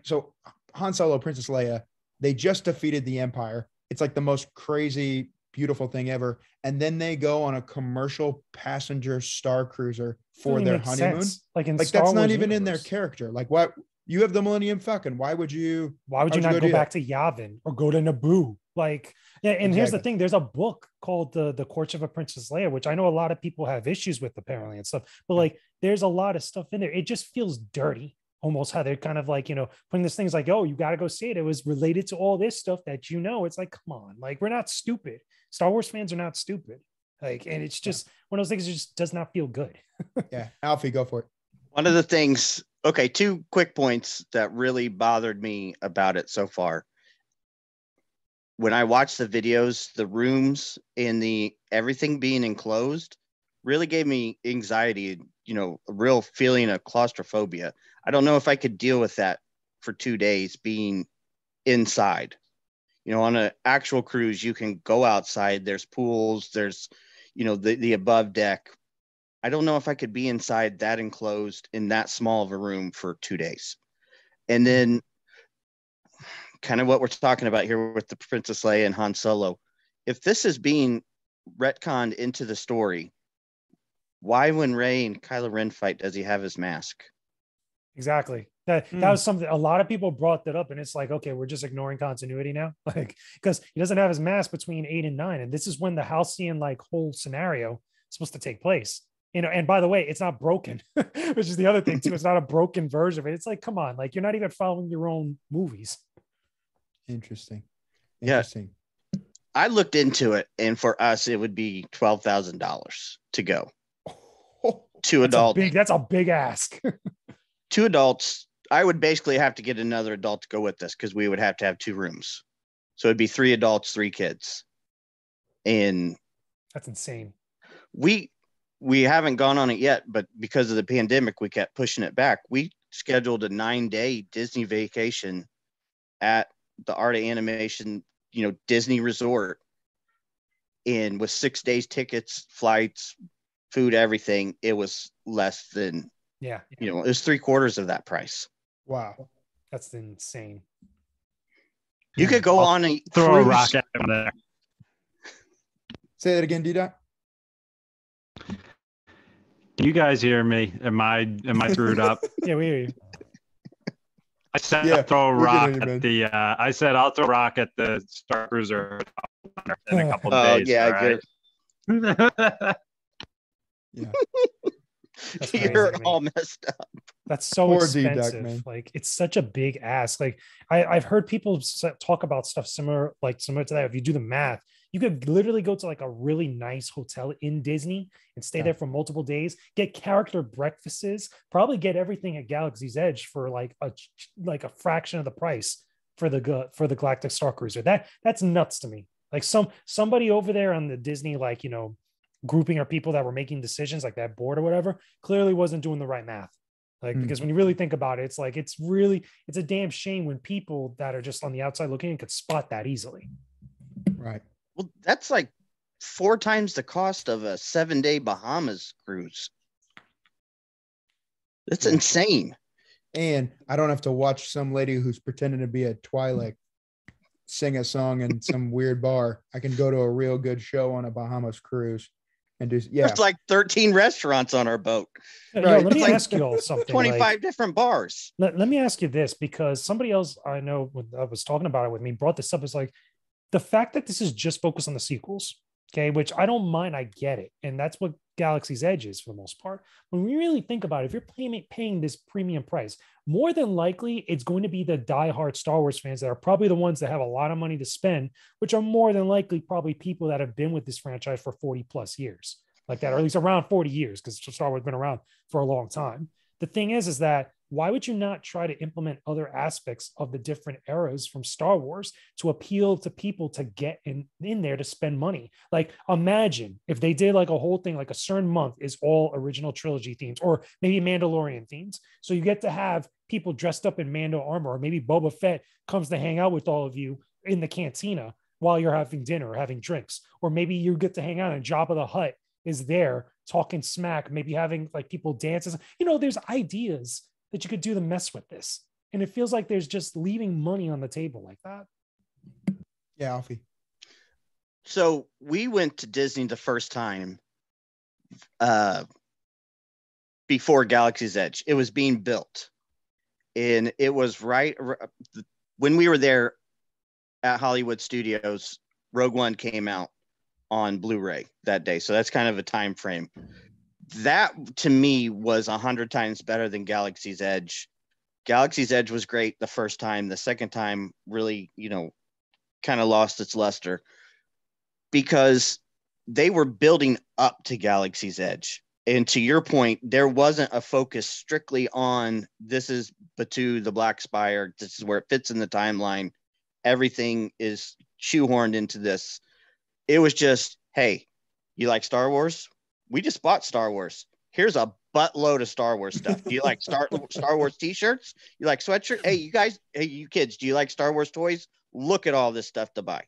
so Han Solo, Princess Leia, they just defeated the Empire. It's like the most crazy, beautiful thing ever. And then they go on a commercial passenger star cruiser for their honeymoon. Like that's not even in their character. Like what? You have the Millennium Falcon. Why would you not go back to Yavin or go to Naboo? Like, yeah. And Here's the thing. There's a book called the Courtship of Princess Leia, which I know a lot of people have issues with apparently and stuff, but like, there's a lot of stuff in there. It just feels dirty. Almost how they're kind of like, putting this thing's like, oh, you got to go see it. It was related to all this stuff that, it's like, come on, like, we're not stupid. Star Wars fans are not stupid. Like, and it's just one of those things that just does not feel good. Yeah. Alfie, go for it. One of the things, okay, 2 quick points that really bothered me about it so far. When I watched the videos, the rooms and everything being enclosed really gave me anxiety, a real feeling of claustrophobia. I don't know if I could deal with that for 2 days being inside. On an actual cruise, you can go outside. There's pools. There's, the above deck. I don't know if I could be inside that enclosed in that small of a room for 2 days. And then kind of what we're talking about here with the Princess Leia and Han Solo. If this is being retconned into the story, why when Rey and Kylo Ren fight, does he have his mask? Exactly. That was something a lot of people brought that up, and it's like, okay, we're just ignoring continuity now, like because he doesn't have his mask between 8 and 9, and this is when the Halcyon whole scenario is supposed to take place. And by the way, it's not broken, which is the other thing too. It's not a broken version of it. It's like, come on, like you're not even following your own movies. Interesting. Yeah. I looked into it, and for us, it would be $12,000 to go. 2 adults. That's a big ask. 2 adults. I would basically have to get another adult to go with us because we would have to have 2 rooms. So it'd be 3 adults, 3 kids. And that's insane. We haven't gone on it yet, but because of the pandemic, we kept pushing it back. We scheduled a 9-day Disney vacation at the Art of Animation, Disney Resort, and with 6 days tickets, flights, food, everything, it was less than, it was 3/4 of that price. Wow. That's insane. You could go on a throw cruise. a rock at him there. Say that again, D-Dot. Can you guys hear me? Am I screwed up? Yeah, we hear you. I said I'll throw a we can rock hear you, at the. I said I'll throw a rock at the Star Cruiser in a couple of days. Yeah, all right? Yeah. You're all messed up. That's so Poor expensive. D-Duck, man. Like, it's such a big ask. Like, I've heard people talk about stuff similar to that. If you do the math, you could literally go to like a really nice hotel in Disney and stay there for multiple days, get character breakfasts, probably get everything at Galaxy's Edge for like a fraction of the price for the Galactic Star Cruiser. That's nuts to me. Like somebody over there on the Disney, like, grouping or people that were making decisions like that board or whatever, clearly wasn't doing the right math. Like, because when you really think about it, it's like, it's a damn shame when people that are just on the outside looking in could spot that easily. Right. Well, that's like 4 times the cost of a 7-day Bahamas cruise. That's insane. And I don't have to watch some lady who's pretending to be a Twi'lek sing a song in some weird bar. I can go to a real good show on a Bahamas cruise and just, There's like 13 restaurants on our boat. Right. Let me ask you all something. 25 different bars. Let me ask you this, because somebody else I know that was talking about it with me brought this up. Is like, the fact that this is just focused on the sequels, okay, which I don't mind, I get it. And that's what Galaxy's Edge is for the most part. When we really think about it, if you're paying this premium price, more than likely it's going to be the diehard Star Wars fans that are probably the ones that have a lot of money to spend, which are more than likely probably people that have been with this franchise for 40 plus years, like that, or at least around 40 years, because Star Wars has been around for a long time. The thing is that why would you not try to implement other aspects of the different eras from Star Wars to appeal to people to get in there to spend money? Like, imagine if they did like a whole thing, like a certain month is all original trilogy themes, or maybe Mandalorian themes. So you get to have people dressed up in Mando armor, or maybe Boba Fett comes to hang out with all of you in the cantina while you're having dinner or having drinks. Or maybe you get to hang out and Jabba the Hutt is there talking smack, maybe having like people dances. There's ideas that you could do to mess with this. And it feels like there's just leaving money on the table like that. Yeah, Alfie. So we went to Disney the first time before Galaxy's Edge. It was being built. And it was right when we were there at Hollywood Studios, Rogue One came out on Blu-ray that day. So that's kind of a time frame. That to me was 100 times better than Galaxy's Edge. Galaxy's Edge was great the first time. The second time really, kind of lost its luster because they were building up to Galaxy's Edge. And to your point, there wasn't a focus strictly on this is Batuu, the Black Spire. This is where it fits in the timeline. Everything is shoehorned into this. It was just, hey, you like Star Wars? We just bought Star Wars. Here's a buttload of Star Wars stuff. Do you like Star Wars t-shirts? You like sweatshirts? Hey, you kids, do you like Star Wars toys? Look at all this stuff to buy.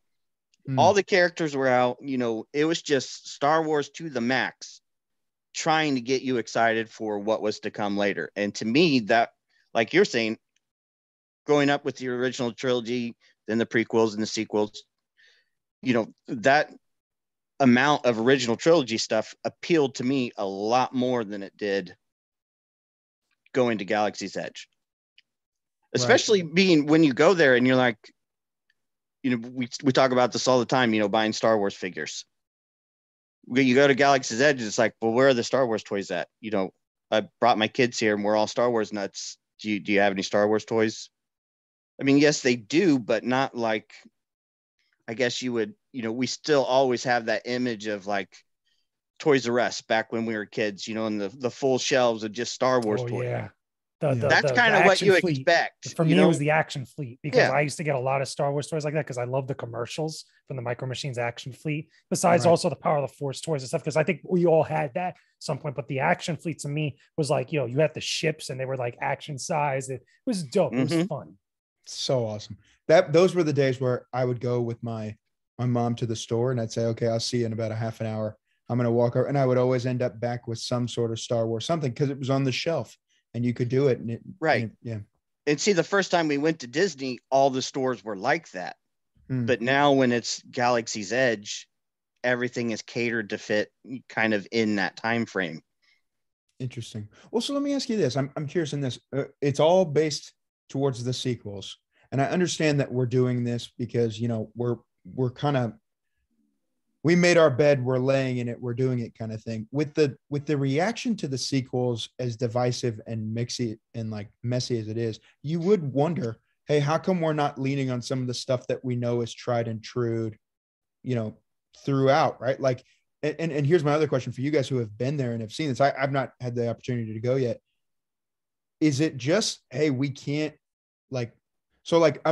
All the characters were out. It was just Star Wars to the max, trying to get you excited for what was to come later. And to me, that, like you're saying, growing up with the original trilogy, then the prequels and the sequels, that amount of original trilogy stuff appealed to me a lot more than it did going to Galaxy's Edge. Especially being when you go there and you're like, we talk about this all the time, buying Star Wars figures. When you go to Galaxy's Edge, it's like, well, where are the Star Wars toys at? I brought my kids here and we're all Star Wars nuts. Do you have any Star Wars toys? I mean, yes, they do, but not like, I guess you would, we still always have that image of like Toys R Us back when we were kids, and the full shelves of just Star Wars toys. Yeah. That's kind of what you expect. For me, it was the action fleet, because I used to get a lot of Star Wars toys like that because I love the commercials from the Micro Machines action fleet, besides also the Power of the Force toys and stuff, because I think we all had that at some point. But the action fleet to me was like, you had the ships and they were like action size. It was dope. It was fun. So awesome. Those were the days where I would go with my mom to the store and I'd say, okay, I'll see you in about a half an hour. I'm going to walk over, and I would always end up back with some sort of Star Wars something because it was on the shelf. And you could do it. And see, the first time we went to Disney, all the stores were like that. But now when it's Galaxy's Edge, everything is catered to fit kind of in that time frame. Interesting. Well, so let me ask you this. I'm curious in this. It's all based towards the sequels. And I understand that we're doing this because, we're kind of, we made our bed, we're laying in it, we're doing it kind of thing. With the reaction to the sequels as divisive and messy as it is, you would wonder, hey, how come we're not leaning on some of the stuff that we know is tried and true, throughout, right? Like, and here's my other question for you guys who have been there and have seen this. I've not had the opportunity to go yet. Is it just, hey, we can't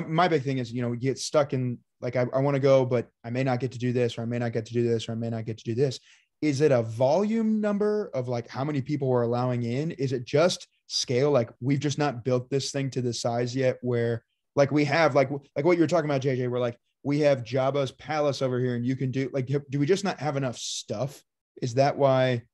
my big thing is, we get stuck in, like, I want to go, but I may not get to do this, or I may not get to do this, or I may not get to do this. Is it a volume number of like how many people we're allowing in? Is it just scale? Like, we've just not built this thing to the size yet where like we have like what you're talking about, JJ, where like we have Jabba's palace over here and you can do like, do we just not have enough stuff? Is that why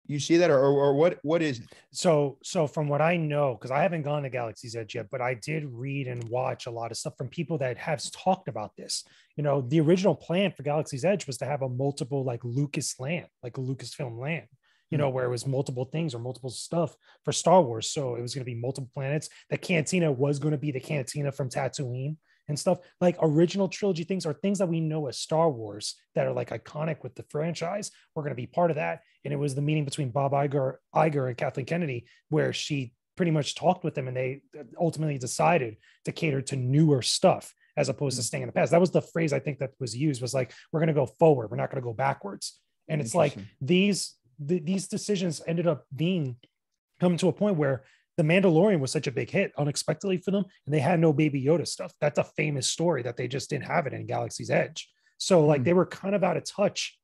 you see that, or what is it? So from what I know, because I haven't gone to Galaxy's Edge yet, but I did read and watch a lot of stuff from people that have talked about this. The original plan for Galaxy's Edge was to have a multiple like Lucas land, like a Lucasfilm land, where it was multiple things or multiple stuff for Star Wars. So it was going to be multiple planets. The cantina was going to be the cantina from Tatooine and stuff. Like original trilogy things, or things that we know as Star Wars that are like iconic with the franchise, were going to be part of that. And it was the meeting between Bob Iger and Kathleen Kennedy, where she pretty much talked with them and they ultimately decided to cater to newer stuff as opposed to staying in the past. That was the phrase I think that was used, was like, we're going to go forward. We're not going to go backwards. And it's like these decisions ended up coming to a point where The Mandalorian was such a big hit unexpectedly for them, and they had no Baby Yoda stuff. That's a famous story that they just didn't have it in Galaxy's Edge. So like they were kind of out of touch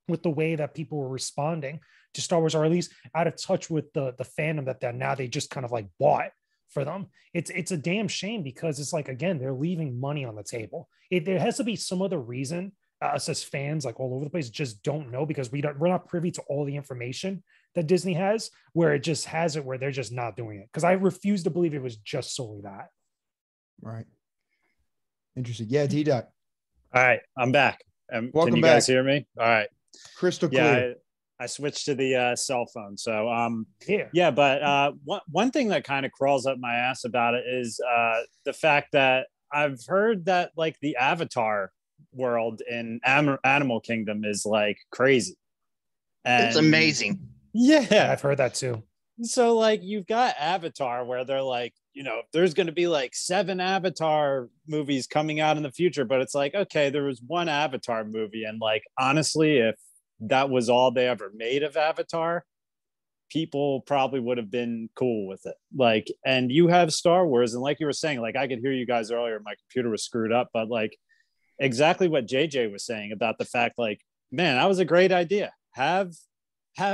with the way that people were responding to Star Wars, or at least out of touch with the fandom that now they just kind of like bought for them. It's a damn shame, because it's like, again, they're leaving money on the table. There has to be some other reason. Us as fans, like all over the place, just don't know, because we're not privy to all the information that Disney has, where it just has it where they're just not doing it. Because I refuse to believe it was just solely that. Right. Interesting. Yeah, D-Dot. All right, I'm back. Welcome can you back. guys hear me? All right. Crystal clear. Yeah, I switched to the cell phone. So yeah. But one thing that kind of crawls up my ass about it is the fact that I've heard that like the Avatar world in Animal Kingdom is like crazy. And it's amazing. Yeah, I've heard that too. So like you've got Avatar, where they're like, there's going to be like 7 Avatar movies coming out in the future, but it's like, okay, there was one Avatar movie, and like honestly, if that was all they ever made of Avatar, people probably would have been cool with it. Like, and you have Star Wars, and like you were saying, like I could hear you guys earlier, my computer was screwed up, but like exactly what JJ was saying about the fact, like, man, that was a great idea. Have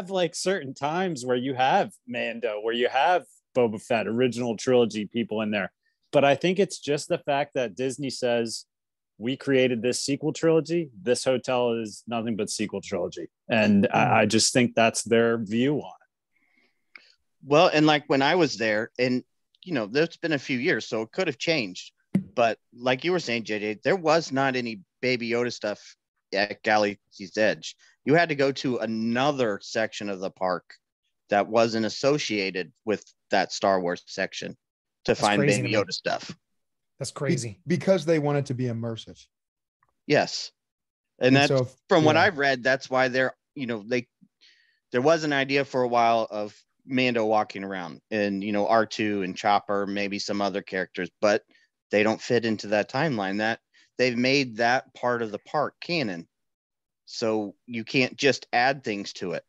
like certain times where you have Mando, where you have Boba Fett, original trilogy people in there. But I think it's just the fact that Disney says, we created this sequel trilogy. This hotel is nothing but sequel trilogy. And I just think that's their view on it. Well, and like when I was there, and there's been a few years, so it could have changed. But like you were saying, JJ, there was not any Baby Yoda stuff at Galaxy's Edge. You had to go to another section of the park that wasn't associated with that Star Wars section to find Baby Yoda stuff. That's crazy. Because they wanted to be immersive. Yes. And that's from what I've read, that's why there was an idea for a while of Mando walking around and, R2 and Chopper, maybe some other characters, but they don't fit into that timeline. That they've made that part of the park canon. So you can't just add things to it.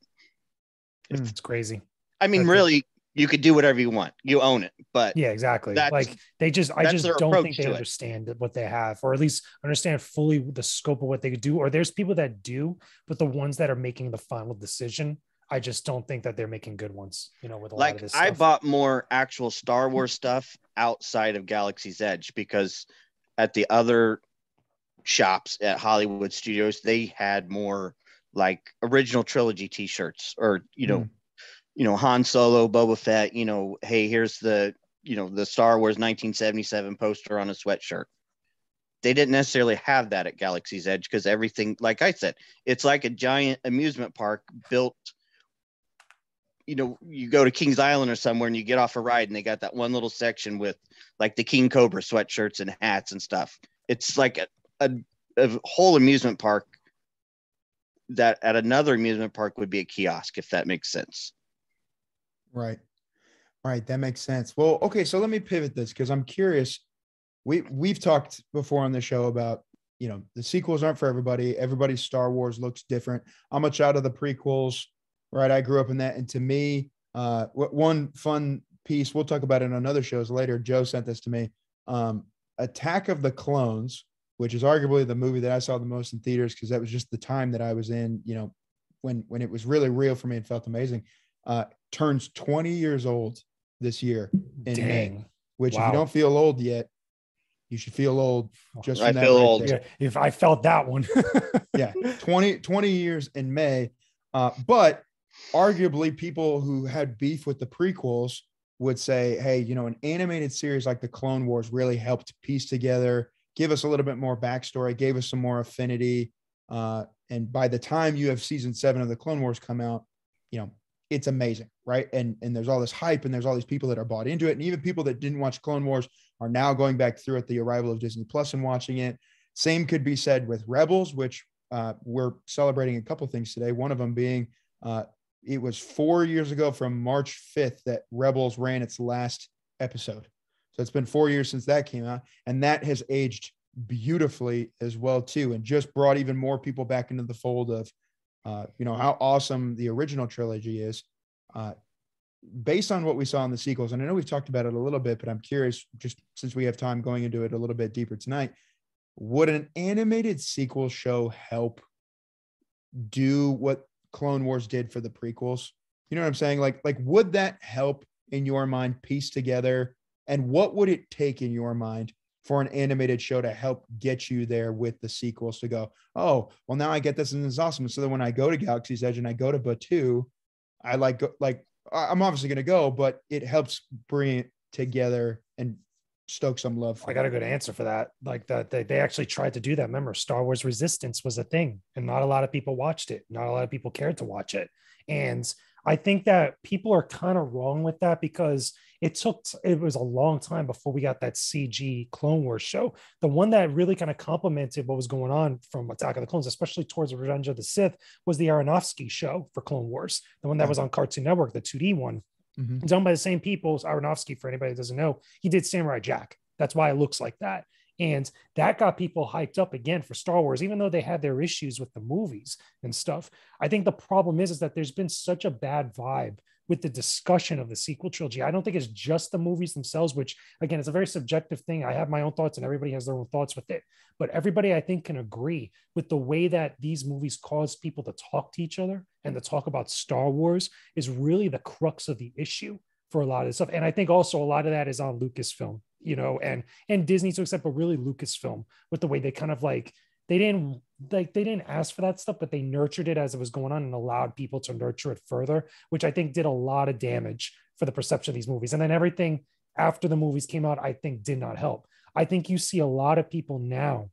It's crazy. I mean, really, you could do whatever you want. You own it. But Yeah, exactly. that's Like I just their don't approach think they to it. understand what they have, or at least understand fully the scope of what they could do. Or there's people that do, but the ones that are making the final decision, I just don't think that they're making good ones, with a lot of Like this I stuff. bought more actual Star Wars stuff outside of Galaxy's Edge because at the other shops at Hollywood Studios, they had more like original trilogy t-shirts or, Han Solo, Boba Fett, hey, here's the Star Wars 1977 poster on a sweatshirt. They didn't necessarily have that at Galaxy's Edge because everything, like I said, it's like a giant amusement park built. You go to Kings Island or somewhere and you get off a ride and they got that one little section with like the King Cobra sweatshirts and hats and stuff. It's like a whole amusement park that at another amusement park would be a kiosk, if that makes sense. Right. That makes sense. Well, okay, so let me pivot this because I'm curious. We've talked before on the show about, the sequels aren't for everybody. Everybody's Star Wars looks different. I'm a child of the prequels, right? I grew up in that. And to me, one fun piece, we'll talk about it on other shows later. Joe sent this to me. Attack of the Clones, which is arguably the movie that I saw the most in theaters because that was just the time that I was in, when it was really real for me and felt amazing, turns 20 years old this year in May, which if you don't feel old yet, you should feel old just from that feel right old. there. Yeah, if I felt that one. Yeah, 20 years in May. But arguably people who had beef with the prequels would say, hey, an animated series like the Clone Wars really helped piece together, give us a little bit more backstory, gave us some more affinity. And by the time you have season 7 of the Clone Wars come out, it's amazing, right? And there's all this hype and there's all these people that are bought into it. And even people that didn't watch Clone Wars are now going back through at the arrival of Disney Plus and watching it. Same could be said with Rebels, which we're celebrating a couple of things today. One of them being it was 4 years ago from March 5th that Rebels ran its last episode. So it's been 4 years since that came out. And that has aged beautifully as well, too, and just brought even more people back into the fold of how awesome the original trilogy is, based on what we saw in the sequels. And I know we've talked about it a little bit, but I'm curious, just since we have time going into it a little bit deeper tonight, would an animated sequel show help do what Clone Wars did for the prequels? You know what I'm saying? Like would that help in your mind piece together? And what would it take in your mind for an animated show to help get you there with the sequels to go, oh, well, now I get this and it's awesome. So then when I go to Galaxy's Edge and I go to Batuu, I'm obviously going to go, but it helps bring it together and stoke some love. I got a good answer for that. Like that, they actually tried to do that. Remember, Star Wars Resistance was a thing, and not a lot of people watched it. Not a lot of people cared to watch it. And I think that people are kind of wrong with that because it was a long time before we got that CG Clone Wars show. The one that really kind of complemented what was going on from Attack of the Clones, especially towards Revenge of the Sith, was the Aronofsky show for Clone Wars, the one that was on Cartoon Network, the 2D one. Mm-hmm. Done by the same people as Aronofsky. For anybody that doesn't know, he did Samurai Jack. That's why it looks like that. And that got people hyped up again for Star Wars, even though they had their issues with the movies and stuff. I think the problem is that there's been such a bad vibe with the discussion of the sequel trilogy. I don't think it's just the movies themselves, which again, it's a very subjective thing. I have my own thoughts and everybody has their own thoughts with it. But everybody, I think, can agree with the way that these movies cause people to talk to each other and to talk about Star Wars is really the crux of the issue for a lot of this stuff. And I think also a lot of that is on Lucasfilm, and Disney to accept, but really Lucasfilm with the way they kind of they didn't ask for that stuff, but they nurtured it as it was going on and allowed people to nurture it further, which I think did a lot of damage for the perception of these movies. And then everything after the movies came out, I think did not help. I think you see a lot of people now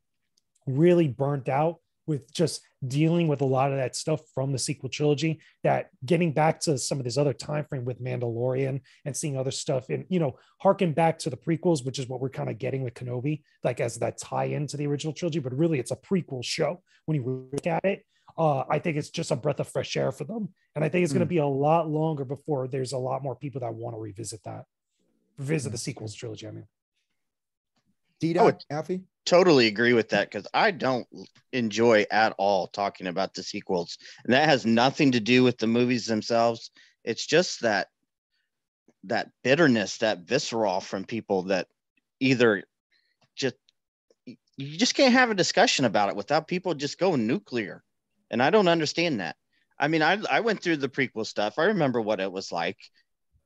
really burnt out with just dealing with a lot of that stuff from the sequel trilogy, that getting back to some of this other time frame with Mandalorian and seeing other stuff and, harken back to the prequels, which is what we're kind of getting with Kenobi, as that tie into the original trilogy, but really it's a prequel show when you look at it. I think it's just a breath of fresh air for them. And I think it's going to be a lot longer before there's a lot more people that want to revisit the sequels trilogy. I mean, Alfie? Totally agree with that because I don't enjoy at all talking about the sequels, and that has nothing to do with the movies themselves. It's just that that bitterness, that visceral from people that either just, you just can't have a discussion about it without people just going nuclear. And I don't understand that. I mean, I went through the prequel stuff. I remember what it was like.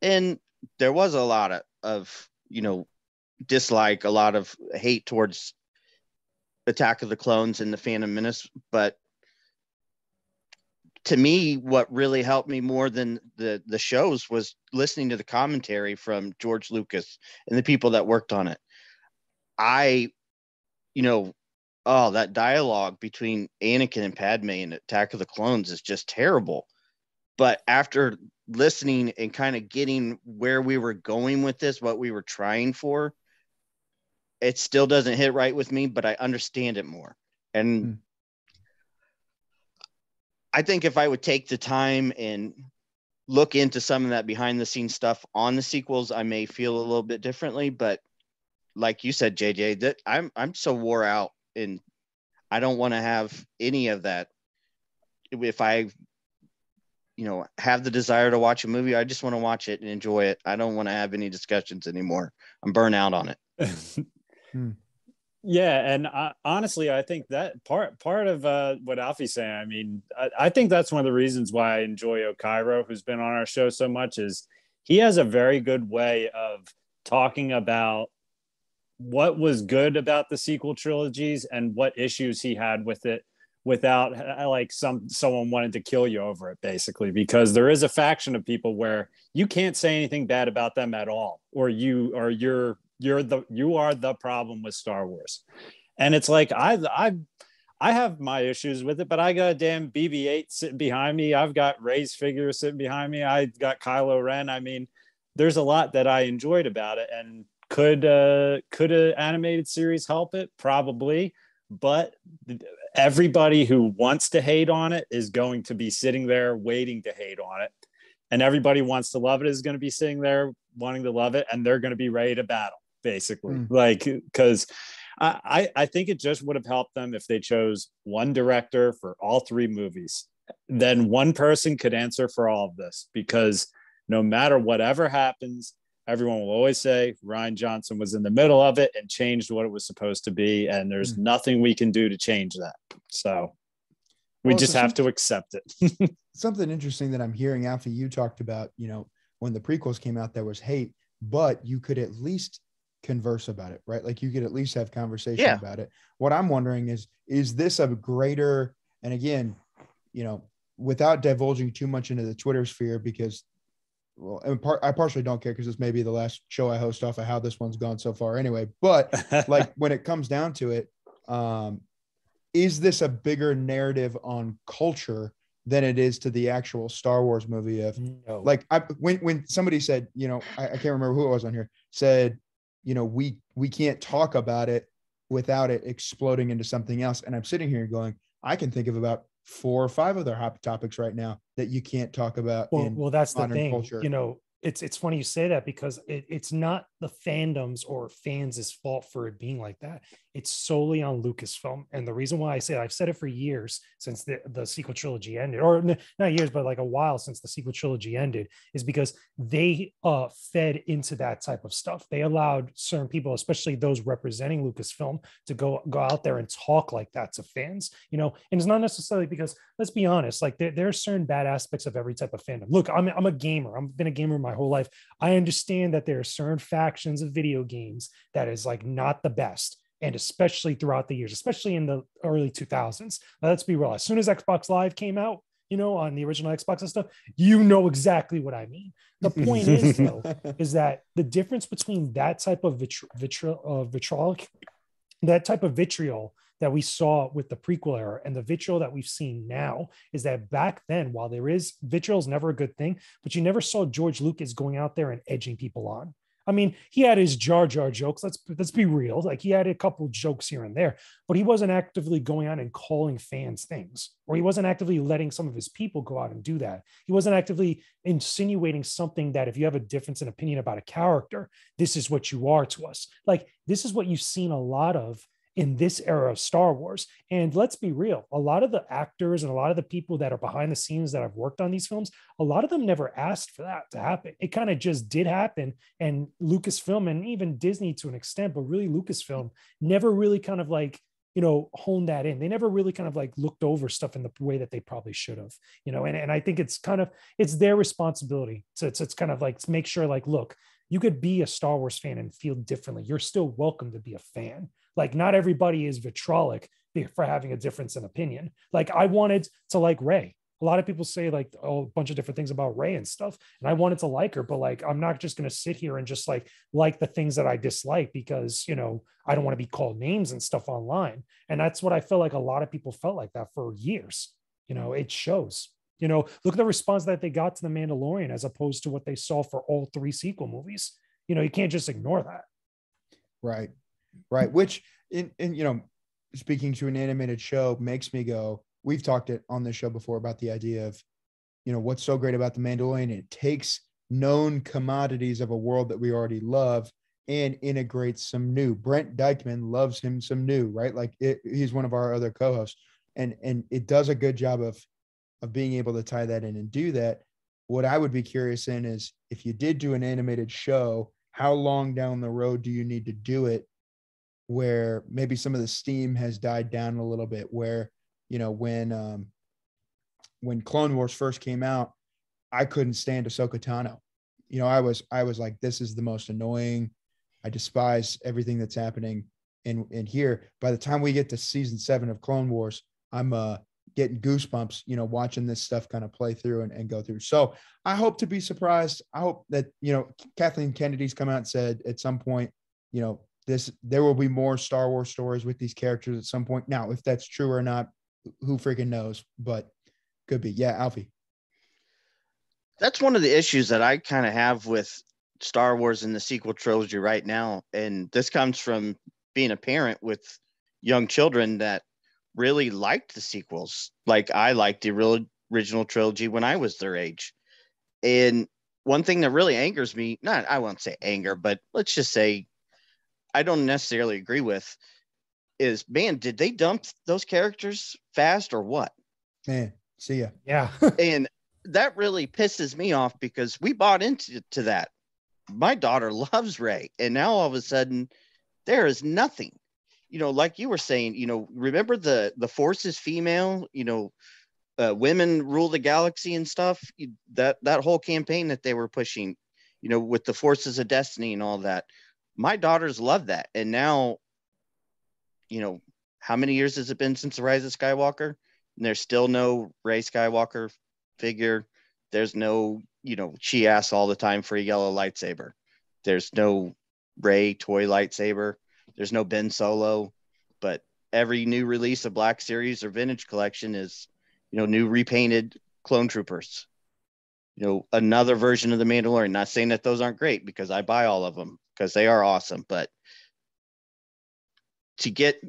And there was a lot of dislike, a lot of hate towards Attack of the Clones and the Phantom Menace. But to me, what really helped me more than the shows was listening to the commentary from George Lucas and the people that worked on it. That dialogue between Anakin and Padme in Attack of the Clones is just terrible. But after listening and kind of getting where we were going with this, what we were trying for, it still doesn't hit right with me, but I understand it more. And I think if I would take the time and look into some of that behind the scenes stuff on the sequels, I may feel a little bit differently. But like you said, JJ, that I'm so wore out, and I don't want to have any of that. If I, have the desire to watch a movie, I just want to watch it and enjoy it. I don't want to have any discussions anymore. I'm burnt out on it. Yeah, and honestly, I think that part of what Alfie's saying, I mean, I think that's one of the reasons why I enjoy Okairo, who's been on our show so much, is he has a very good way of talking about what was good about the sequel trilogies and what issues he had with it, without like someone wanted to kill you over it, basically, because there is a faction of people where you can't say anything bad about them at all, or you are the problem with Star Wars. And it's like, I have my issues with it, but I got a damn BB-8 sitting behind me. I've got Rey's figure sitting behind me. I got Kylo Ren. I mean, there's a lot that I enjoyed about it. And could an animated series help it? Probably. But everybody who wants to hate on it is going to be sitting there waiting to hate on it. And everybody wants to love it is going to be sitting there wanting to love it. And they're going to be ready to battle, basically. Like, because I think it just would have helped them if they chose one director for all three movies. Then one person could answer for all of this, because no matter whatever happens, everyone will always say Rian Johnson was in the middle of it and changed what it was supposed to be. And there's nothing we can do to change that. So we just have to accept it. Something interesting that I'm hearing, Alfie, you talked about, when the prequels came out, there was hate, but you could at least converse about it, right? Like you could at least have conversation about it. What I'm wondering is this a greater, and again, without divulging too much into the Twitter sphere, because I partially don't care because this may be the last show I host off of how this one's gone so far anyway. But like when it comes down to it, is this a bigger narrative on culture than it is to the actual Star Wars movie? Like when somebody said, I can't remember who it was on here, said, we can't talk about it without it exploding into something else. And I'm sitting here going, I can think of about 4 or 5 other hot topics right now that you can't talk about. Well, that's the thing. Culture. It's funny you say that, because it's not the fandoms or fans' fault for it being like that. It's solely on Lucasfilm. And the reason why I say it, I've said it for years since the sequel trilogy ended, or not years, but like a while since the sequel trilogy ended, is because they fed into that type of stuff. They allowed certain people, especially those representing Lucasfilm, to go out there and talk like that to fans, and it's not necessarily because, let's be honest, like there are certain bad aspects of every type of fandom. Look, I'm a gamer. I've been a gamer my whole life. I understand that there are certain factions of video games that is like not the best. And especially throughout the years, especially in the early 2000s. Let's be real. As soon as Xbox Live came out, on the original Xbox and stuff, exactly what I mean. The point is, though, is that the difference between that type of vitriolic, that type of vitriol that we saw with the prequel era and the vitriol that we've seen now, is that back then, while vitriol is never a good thing, but you never saw George Lucas going out there and edging people on. I mean, he had his Jar Jar jokes. Let's be real. Like he had a couple jokes here and there, but he wasn't actively going out and calling fans things, or he wasn't actively letting some of his people go out and do that. He wasn't actively insinuating something that if you have a difference in opinion about a character, this is what you are to us. Like this is what you've seen a lot of in this era of Star Wars. And let's be real, a lot of the actors and a lot of the people that are behind the scenes that have worked on these films, a lot of them never asked for that to happen. It kind of just did happen. And Lucasfilm, and even Disney to an extent, but really Lucasfilm never really kind of like, honed that in. They never really kind of like looked over stuff in the way that they probably should have, and I think it's their responsibility to kind of like to make sure, like, look, you could be a Star Wars fan and feel differently. You're still welcome to be a fan. Like, not everybody is vitriolic for having a difference in opinion. Like, I wanted to like Rey. A lot of people say like a bunch of different things about Rey and stuff, and I wanted to like her, but like, I'm not just going to sit here and just like the things that I dislike because, I don't want to be called names and stuff online. And that's what I feel like a lot of people felt like that for years. It shows. Look at the response that they got to The Mandalorian as opposed to what they saw for all 3 sequel movies. You can't just ignore that. Right. Which in speaking to an animated show makes me go, we've talked it on this show before about the idea of, what's so great about The Mandalorian. It takes known commodities of a world that we already love and integrates some new. Brent Dykman loves him some new, right? Like he's one of our other co-hosts, and it does a good job of being able to tie that in and do that. What I would be curious in is, if you did do an animated show, how long down the road do you need to do it where maybe some of the steam has died down a little bit, where, when Clone Wars first came out, I couldn't stand Ahsoka Tano. I was like, this is the most annoying. I despise everything that's happening in here. By the time we get to season 7 of Clone Wars, I'm getting goosebumps, watching this stuff kind of play through and go through. So I hope to be surprised. I hope that, Kathleen Kennedy's come out and said at some point, there will be more Star Wars stories with these characters at some point. Now, if that's true or not, who freaking knows, but could be. Yeah. Alfie. That's one of the issues that I kind of have with Star Wars and the sequel trilogy right now. And this comes from being a parent with young children that really liked the sequels. Like, I liked the original trilogy when I was their age. And one thing that really angers me, I won't say anger, but let's just say I don't necessarily agree with, is, man, did they dump those characters fast or what? Man, see ya. Yeah. And that really pisses me off because we bought into that. My daughter loves Rey, and now all of a sudden there is nothing. Like you were saying, remember the Force is female, women rule the galaxy and stuff. That whole campaign that they were pushing, with the Forces of Destiny and all that. My daughters love that. And now, how many years has it been since the Rise of Skywalker? And there's still no Rey Skywalker figure. There's no, she asks all the time for a yellow lightsaber. There's no Rey toy lightsaber. There's no Ben Solo. But every new release of Black Series or Vintage Collection is, new repainted clone troopers. Another version of the Mandalorian. Not saying that those aren't great, because I buy all of them because they are awesome. But to get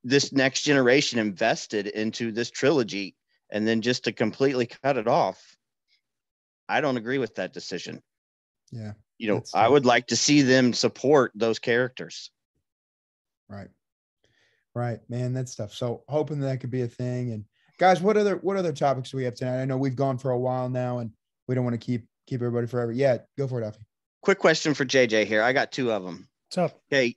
this next generation invested into this trilogy and then just to completely cut it off, I don't agree with that decision. Yeah. I would like to see them support those characters. Right, man, that's tough. So hoping that could be a thing. And guys, what other topics do we have tonight? I know we've gone for a while now, and we don't want to keep everybody forever. Yeah, go for it, Alfie. Quick question for JJ here. I got 2 of them. What's up? Okay,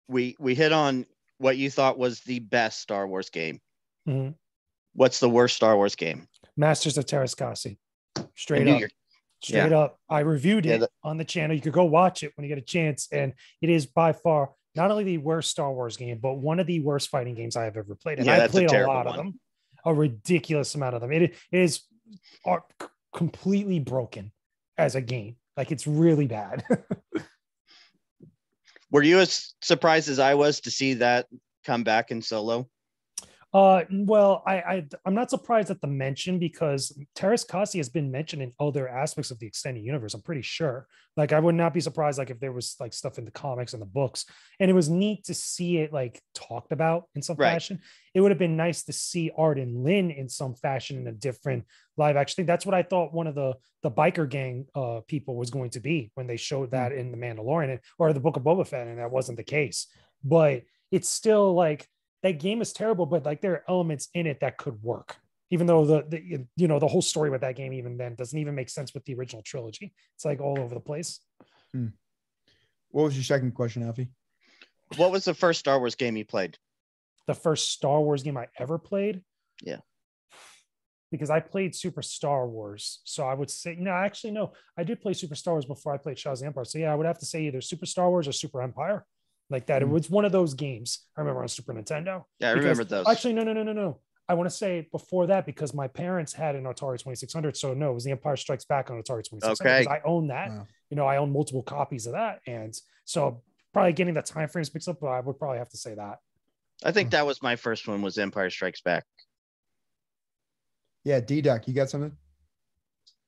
we hit on what you thought was the best Star Wars game. Mm-hmm. What's the worst Star Wars game? Masters of Terrascasi. Straight up. I reviewed it on the channel. You could go watch it when you get a chance. And it is by far not only the worst Star Wars game, but one of the worst fighting games I have ever played. And I played a lot of them, a ridiculous amount of them. It is completely broken as a game. Like, it's really bad. Were you as surprised as I was to see that come back in Solo? Well, I'm not surprised at the mention, because Terrace Kasi has been mentioned in other aspects of the extended universe. I'm pretty sure. Like, I would not be surprised, like, if there was like stuff in the comics and the books, and it was neat to see it like talked about in some fashion. It would have been nice to see Arden Lin in some fashion in a different live action thing. That's what I thought one of the biker gang people was going to be when they showed that in The Mandalorian or the Book of Boba Fett, and that wasn't the case. But it's still like that game is terrible, but like there are elements in it that could work. Even though the the whole story with that game even then doesn't even make sense with the original trilogy. It's like all over the place. What was your second question, Alfie? What was the first Star Wars game you played? The first Star Wars game I ever played? Yeah. Because I played Super Star Wars. So I would say, actually, no. I did play Super Star Wars before I played Shadows of the Empire. So yeah, I would have to say either Super Star Wars or Super Empire. Like that. It was one of those games. I remember on Super Nintendo. Yeah, I remember those. Actually, no. I want to say before that because my parents had an Atari 2600. So no, it was the Empire Strikes Back on Atari 2600. Okay. Because I own that. Wow. I own multiple copies of that. And so probably getting the time frames mixed up, but I would probably have to say that. I think that was my first one, was Empire Strikes Back. Yeah, D-Doc, you got something?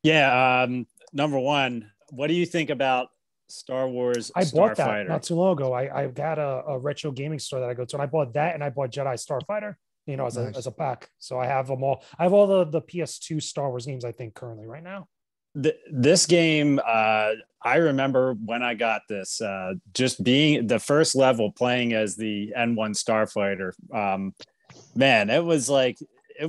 Yeah, number one, what do you think about Star Wars I bought that Starfighter? not too long ago. I got a retro gaming store that I go to, and I bought that, and I bought Jedi Starfighter, as a pack. So I have them all. I have all the PS2 Star Wars games, I think, currently right now. This game, I remember when I got this, just being the first level playing as the N1 Starfighter. Man, it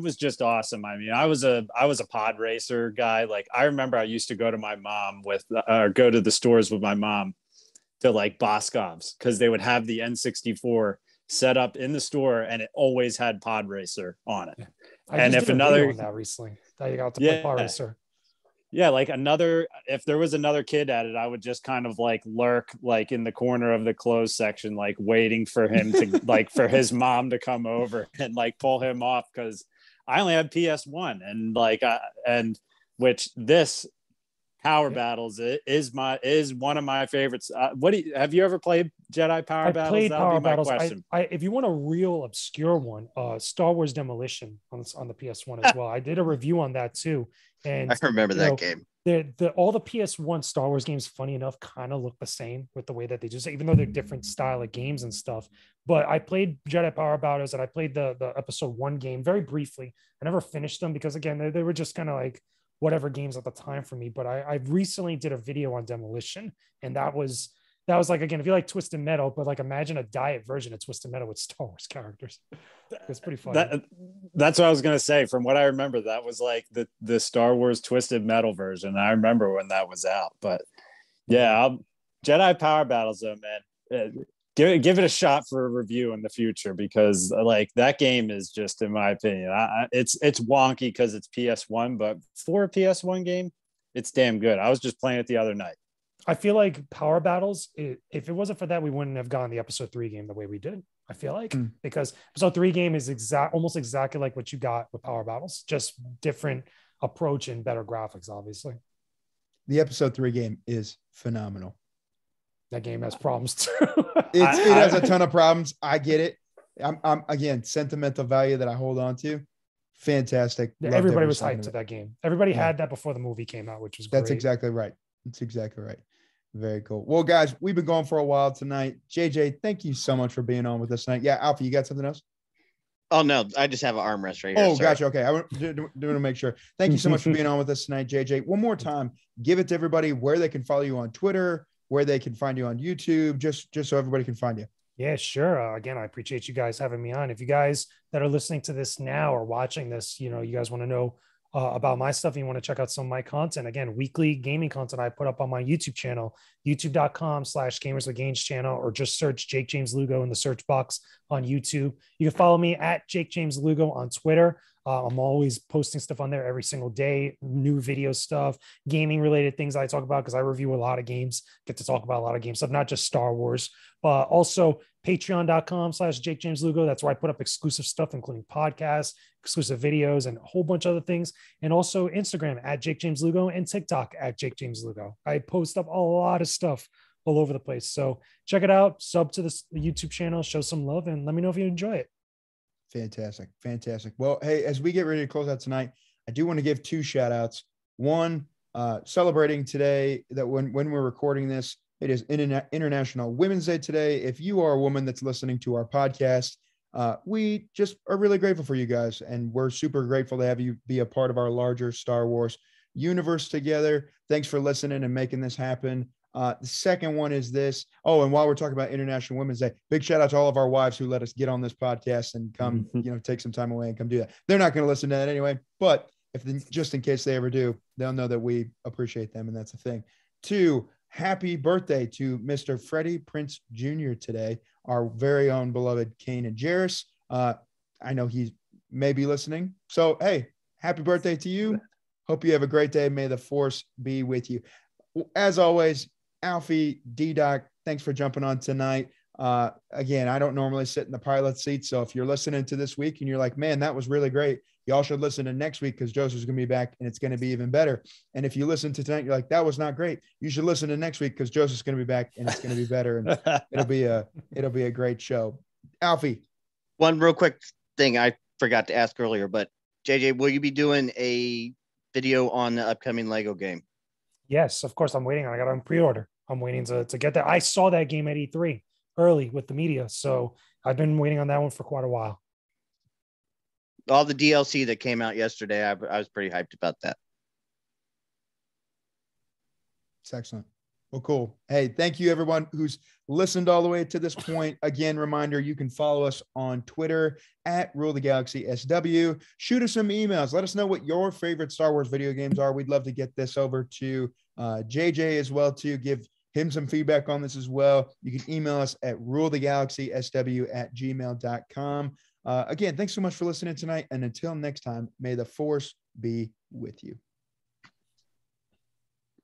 was just awesome. I mean, I was a pod racer guy. Like, I remember I used to go to my mom go to the stores with my mom to like Boscov's, because they would have the N64 set up in the store and it always had pod racer on it. And if another on that recently, that you got to play pod racer. Yeah, like if there was another kid at it, I would just kind of like lurk like in the corner of the clothes section, like waiting for him to like for his mom to come over and like pull him off, because I only had PS1 and which this Power Battles is one of my favorites. Have you ever played Jedi Power Battles? Played Power Battles. If you want a real obscure one, Star Wars Demolition on the PS1 as well. I did a review on that too. And I remember that game. All the PS1 Star Wars games, funny enough, kind of look the same with the way that they just, even though they're different style of games and stuff. But I played Jedi Power Battles and I played the episode 1 game very briefly. I never finished them because again, they were just kind of like whatever games at the time for me. But I recently did a video on Demolition, and that was like, again, if you like Twisted Metal, but like imagine a diet version of Twisted Metal with Star Wars characters. It's pretty funny. That's what I was going to say. From what I remember, that was like the Star Wars Twisted Metal version. I remember when that was out. But yeah, Jedi Power Battles, though, man, give it a shot for a review in the future, because like that game is just, in my opinion, it's wonky because it's PS1, but for a PS1 game, it's damn good. I was just playing it the other night. I feel like Power Battles, if it wasn't for that, we wouldn't have gone the episode 3 game the way we did. I feel like because episode 3 game is almost exactly like what you got with Power Battles, just different approach and better graphics, obviously. The episode 3 game is phenomenal. That game has problems too. It has a ton of problems. I get it. I'm again, sentimental value that I hold on to. Fantastic. Everybody was hyped to that game. Everybody had that before the movie came out, which was great. That's exactly right. That's exactly right. Very cool. Well, guys, we've been going for a while tonight. JJ, thank you so much for being on with us tonight. Yeah, Alfie, you got something else? Oh, no, I just have an armrest right here. Oh, gotcha. Okay. I want to make sure. Thank you so much for being on with us tonight, JJ. One more time, give it to everybody where they can follow you on Twitter, where they can find you on YouTube, just so everybody can find you. Yeah, sure. Again, I appreciate you guys having me on. If you guys that are listening to this now or watching this, you guys want to know about my stuff and you want to check out some of my content, again, weekly gaming content I put up on my YouTube channel, youtube.com/gamerswithgains channel, or just search Jake James Lugo in the search box on YouTube. You can follow me at Jake James Lugo on Twitter. I'm always posting stuff on there every single day, new video stuff, gaming related things I talk about, because I review a lot of games, get to talk about a lot of game stuff, not just Star Wars, but also patreon.com/Jake James Lugo. That's where I put up exclusive stuff, including podcasts, exclusive videos, and a whole bunch of other things. And also Instagram at Jake James Lugo and TikTok at Jake James Lugo. I post up a lot of stuff all over the place. So check it out, sub to the YouTube channel, show some love, and let me know if you enjoy it. Fantastic. Fantastic. Well, hey, as we get ready to close out tonight, I do want to give 2 shout outs. One, celebrating today that when we're recording this, it is International Women's Day today. If you are a woman that's listening to our podcast, we just are really grateful for you guys. And we're super grateful to have you be a part of our larger Star Wars universe together. Thanks for listening and making this happen. The second one is this. Oh, and while we're talking about International Women's Day, big shout out to all of our wives who let us get on this podcast and come, take some time away and come do that. They're not going to listen to that anyway, but just in case they ever do, they'll know that we appreciate them, and that's the thing. 2, happy birthday to Mr. Freddie Prince Jr. today, our very own beloved Kane and Jarris. I know he may be listening. So, hey, happy birthday to you. Hope you have a great day. May the force be with you. As always, Alfie, D-Doc, thanks for jumping on tonight. Again, I don't normally sit in the pilot seat. So if you're listening to this week and you're like, man, that was really great, y'all should listen to next week because Joseph's going to be back and it's going to be even better. And if you listen to tonight, you're like, that was not great, you should listen to next week because Joseph's going to be back and it's going to be better. And it'll be a great show. Alfie. One real quick thing I forgot to ask earlier, but JJ, will you be doing a video on the upcoming Lego game? Yes, of course. I'm waiting. I got on pre-order. I'm waiting to get that. I saw that game at E3 early with the media. So I've been waiting on that one for quite a while. All the DLC that came out yesterday, I was pretty hyped about that. It's excellent. Well, cool. Hey, thank you everyone who's listened all the way to this point. Again, reminder, you can follow us on Twitter at Rule the Galaxy SW. Shoot us some emails. Let us know what your favorite Star Wars video games are. We'd love to get this over to JJ as well, to give him some feedback on this as well. You can email us at ruletheGalaxySW@gmail.com. Again, thanks so much for listening tonight. And until next time, may the force be with you.